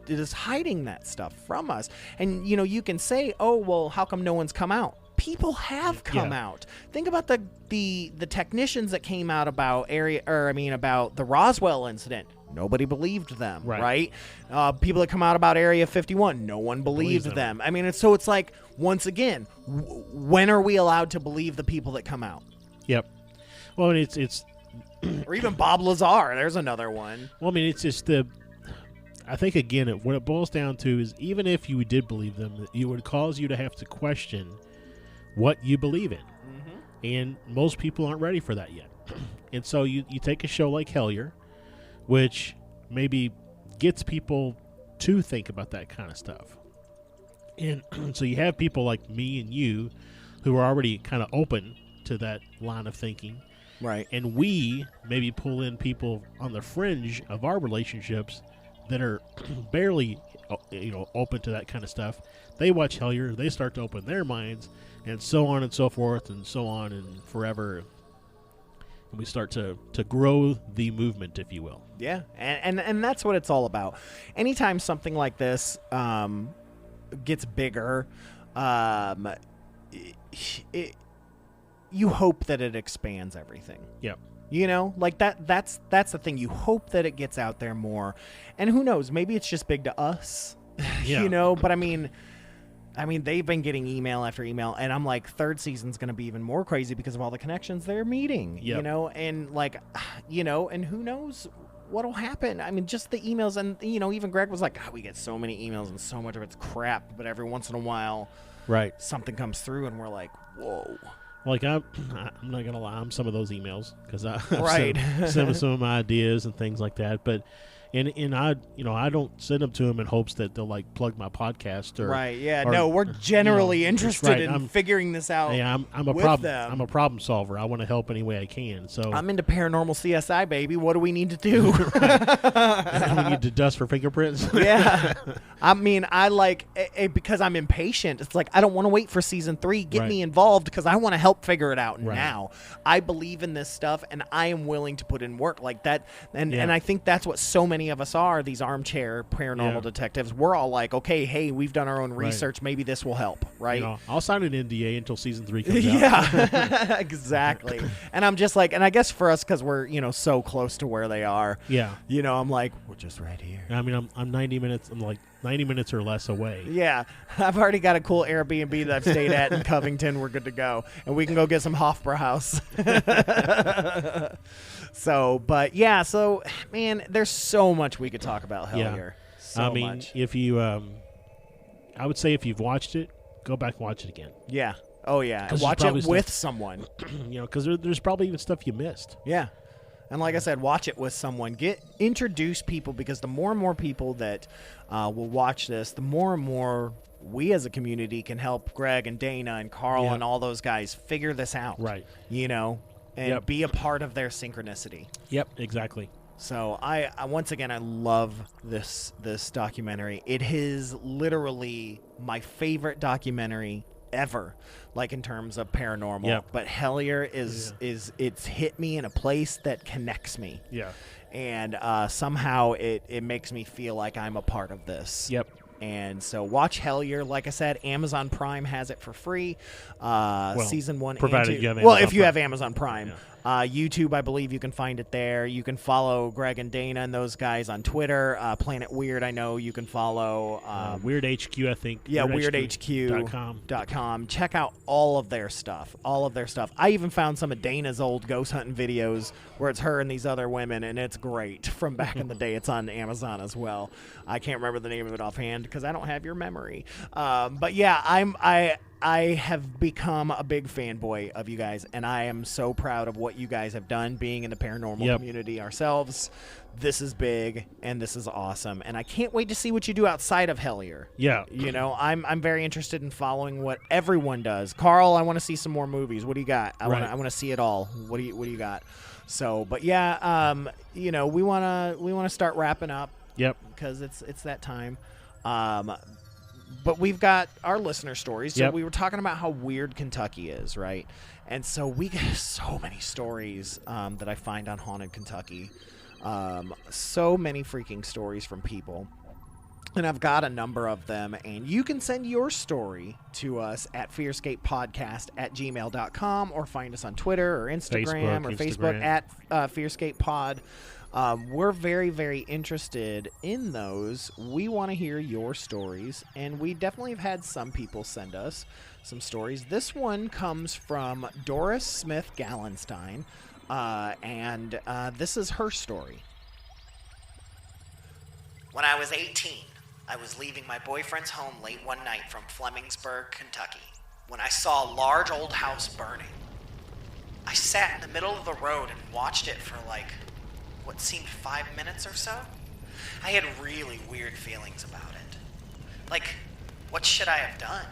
S3: is hiding that stuff from us. And you can say, oh well, how come no one's come out? People have come out. Think about the technicians that came out about about the Roswell incident. Nobody believed them, right? People that come out about Area 51, no one believed them. I mean, it's like, once again, when are we allowed to believe the people that come out?
S4: Yep. Well, and it's
S3: Or even Bob Lazar. There's another one.
S4: well, I mean, it's just I think again, what it boils down to is even if you did believe them, it would cause you to have to question what you believe in, and most people aren't ready for that yet. And so you take a show like Hellier, which maybe gets people to think about that kind of stuff, and so you have people like me and you who are already kind of open to that line of thinking.
S3: Right.
S4: And we maybe pull in people on the fringe of our relationships that are barely, open to that kind of stuff. They watch Hellier, they start to open their minds, and so on and so forth, and so on and forever. And we start to grow the movement, if you will.
S3: Yeah, and that's what it's all about. Anytime something like this gets bigger, you hope that it expands everything.
S4: Yep.
S3: Like that's the thing. You hope that it gets out there more. And who knows, maybe it's just big to us.
S4: Yeah.
S3: But I mean they've been getting email after email, and I'm like, third season's going to be even more crazy because of all the connections they're meeting,
S4: Yep.
S3: and like, and who knows what'll happen. I mean, just the emails, and even Greg was like, we get so many emails and so much of it's crap, but every once in a while
S4: Right.
S3: something comes through and we're like, whoa.
S4: Like I'm not gonna lie, I'm some of those emails because I
S3: Right.
S4: send some of my ideas and things like that. But and I I don't send them to them in hopes that they'll like plug my podcast or
S3: Right. Yeah.
S4: or-
S3: No, we're generally
S4: it's
S3: interested
S4: right,
S3: in figuring this out.
S4: Yeah, I'm a
S3: with
S4: problem.
S3: them.
S4: I'm a problem solver. I want to help any way I can. So
S3: I'm into paranormal CSI, baby. What do we need to do?
S4: we need to dust for fingerprints.
S3: Yeah. I mean, I like because I'm impatient. It's like I don't want to wait for season 3. Get
S4: Right.
S3: me involved because I want to help figure it out
S4: Right.
S3: now. I believe in this stuff, and I am willing to put in work like that. And
S4: Yeah.
S3: and I think that's what so many of us are. These armchair paranormal
S4: Yeah.
S3: detectives. We're all like, okay, hey, we've done our own research. Maybe this will help, right?
S4: I'll sign an NDA until season 3 comes out.
S3: Yeah, exactly. And I'm just like, and I guess for us, because we're so close to where they are.
S4: Yeah.
S3: I'm like, we're just right here.
S4: I mean, I'm 90 minutes. I'm like 90 minutes or less away.
S3: Yeah, I've already got a cool Airbnb that I've stayed at in Covington. We're good to go, and we can go get some Hofbrauhaus. So man, there's so much we could talk about Hellier. So
S4: I mean,
S3: much.
S4: if you, I would say if you've watched it, go back and watch it again.
S3: Yeah. Oh yeah.
S4: 'Cause
S3: Watch
S4: there's
S3: it
S4: probably
S3: with
S4: stuff-
S3: someone.
S4: Because there's probably even stuff you missed.
S3: Yeah. And like I said, watch it with someone. Introduce people, because the more and more people that will watch this, the more and more we as a community can help Greg and Dana and Carl
S4: Yeah.
S3: and all those guys figure this out.
S4: Right.
S3: And
S4: Yep.
S3: be a part of their synchronicity.
S4: Yep, exactly.
S3: So I once again, I love this documentary. It is literally my favorite documentary ever, like in terms of paranormal.
S4: Yep.
S3: But Hellier is it's hit me in a place that connects me.
S4: Yeah.
S3: And somehow it makes me feel like I'm a part of this.
S4: Yep.
S3: And so watch Hellier. Like I said, Amazon Prime has it for free. Season 1
S4: provided
S3: and 2.
S4: you have
S3: Well,
S4: Amazon
S3: if you
S4: Prime.
S3: have Amazon Prime. YouTube, I believe you can find it there. You can follow Greg and Dana and those guys on Twitter. Planet Weird, I know you can follow.
S4: Weird HQ, I think.
S3: Yeah, weirdhq.com. Check out all of their stuff. I even found some of Dana's old ghost hunting videos where it's her and these other women, and it's great from back in the day. It's on Amazon as well. I can't remember the name of it offhand because I don't have your memory. But yeah, I have become a big fanboy of you guys, and I am so proud of what you guys have done being in the paranormal community ourselves. This is big, and this is awesome, and I can't wait to see what you do outside of Hellier.
S4: Yeah.
S3: I'm very interested in following what everyone does. Carl, I want to see some more movies. What do you got? I want to see it all. What do you got? So, but yeah, we want to start wrapping up.
S4: Yep.
S3: Because it's that time. But we've got our listener stories. So we were talking about how weird Kentucky is, right? And so we get so many stories that I find on Haunted Kentucky. So many freaking stories from people. And I've got a number of them. And you can send your story to us at fearscapepodcast@gmail.com, or find us on Twitter or Instagram Facebook at FearScapePod. We're very, very interested in those. We want to hear your stories, and we definitely have had some people send us some stories. This one comes from Doris Smith Gallenstein, and this is her story. When I was 18, I was leaving my boyfriend's home late one night from Flemingsburg, Kentucky, when I saw a large old house burning. I sat in the middle of the road and watched it for what seemed 5 minutes or so. I had really weird feelings about it. What should I have done?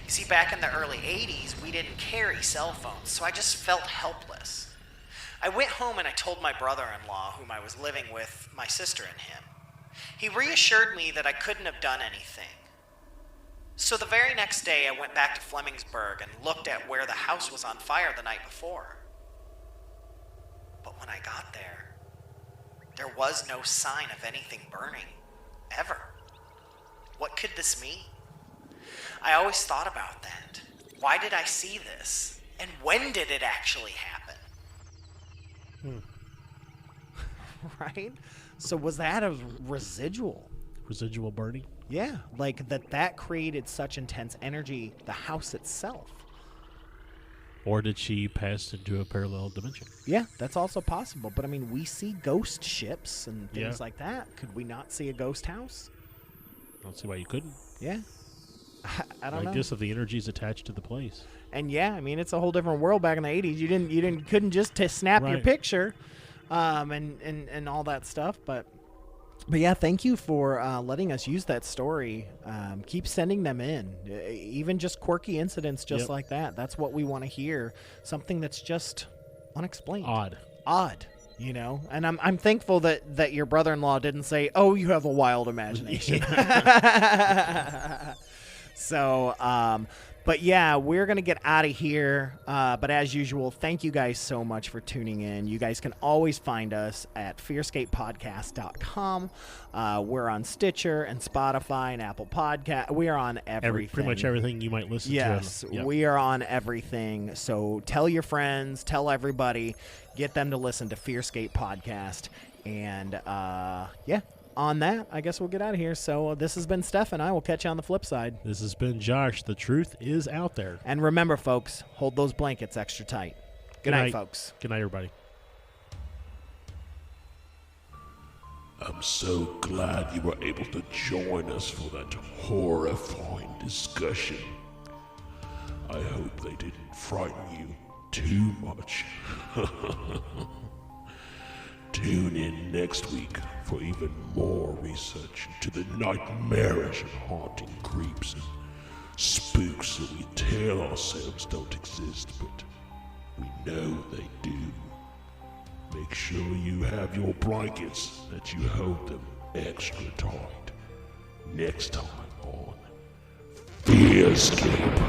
S3: You see, back in the early 80s, we didn't carry cell phones, so I just felt helpless. I went home and I told my brother-in-law, whom I was living with, my sister and him. He reassured me that I couldn't have done anything. So the very next day, I went back to Flemingsburg and looked at where the house was on fire the night before. But when I got there was no sign of anything burning, ever. What could this mean? I always thought about that. Why did I see this? And when did it actually happen? Right? So was that a residual?
S4: Residual burning?
S3: Yeah, like that created such intense energy, the house itself.
S4: Or did she pass into a parallel dimension?
S3: Yeah, that's also possible. But I mean, we see ghost ships and things
S4: Yeah.
S3: like that. Could we not see a ghost house?
S4: I don't see why you couldn't.
S3: Yeah. I don't know.
S4: I guess if the energy's attached to the place.
S3: And yeah, I mean, it's a whole different world back in the 80s. You couldn't just snap your
S4: Right.
S3: picture, and all that stuff. But yeah, thank you for letting us use that story. Keep sending them in, even just quirky incidents just
S4: Yep.
S3: like that. That's what we want to hear. Something that's just unexplained, odd. You know, and I'm thankful that your brother-in-law didn't say, "Oh, you have a wild imagination." So, but yeah, we're going to get out of here. But as usual, thank you guys so much for tuning in. You guys can always find us at FearScapePodcast.com. We're on Stitcher and Spotify and Apple Podcast. We are on everything.
S4: Pretty much everything you might listen
S3: Yes,
S4: to. Yep.
S3: we are on everything. So tell your friends, tell everybody, get them to listen to FearScape Podcast. And yeah. On that, I guess we'll get out of here. So this has been Steph, and I will catch you on the flip side.
S4: This has been Josh. The truth is out there.
S3: And remember, folks, hold those blankets extra tight. Good night, folks.
S4: Good night, everybody.
S2: I'm so glad you were able to join us for that horrifying discussion. I hope they didn't frighten you too much. Tune in next week for even more research into the nightmarish and haunting creeps and spooks that we tell ourselves don't exist, but we know they do. Make sure you have your blankets, that you hold them extra tight. Next time on FearScape.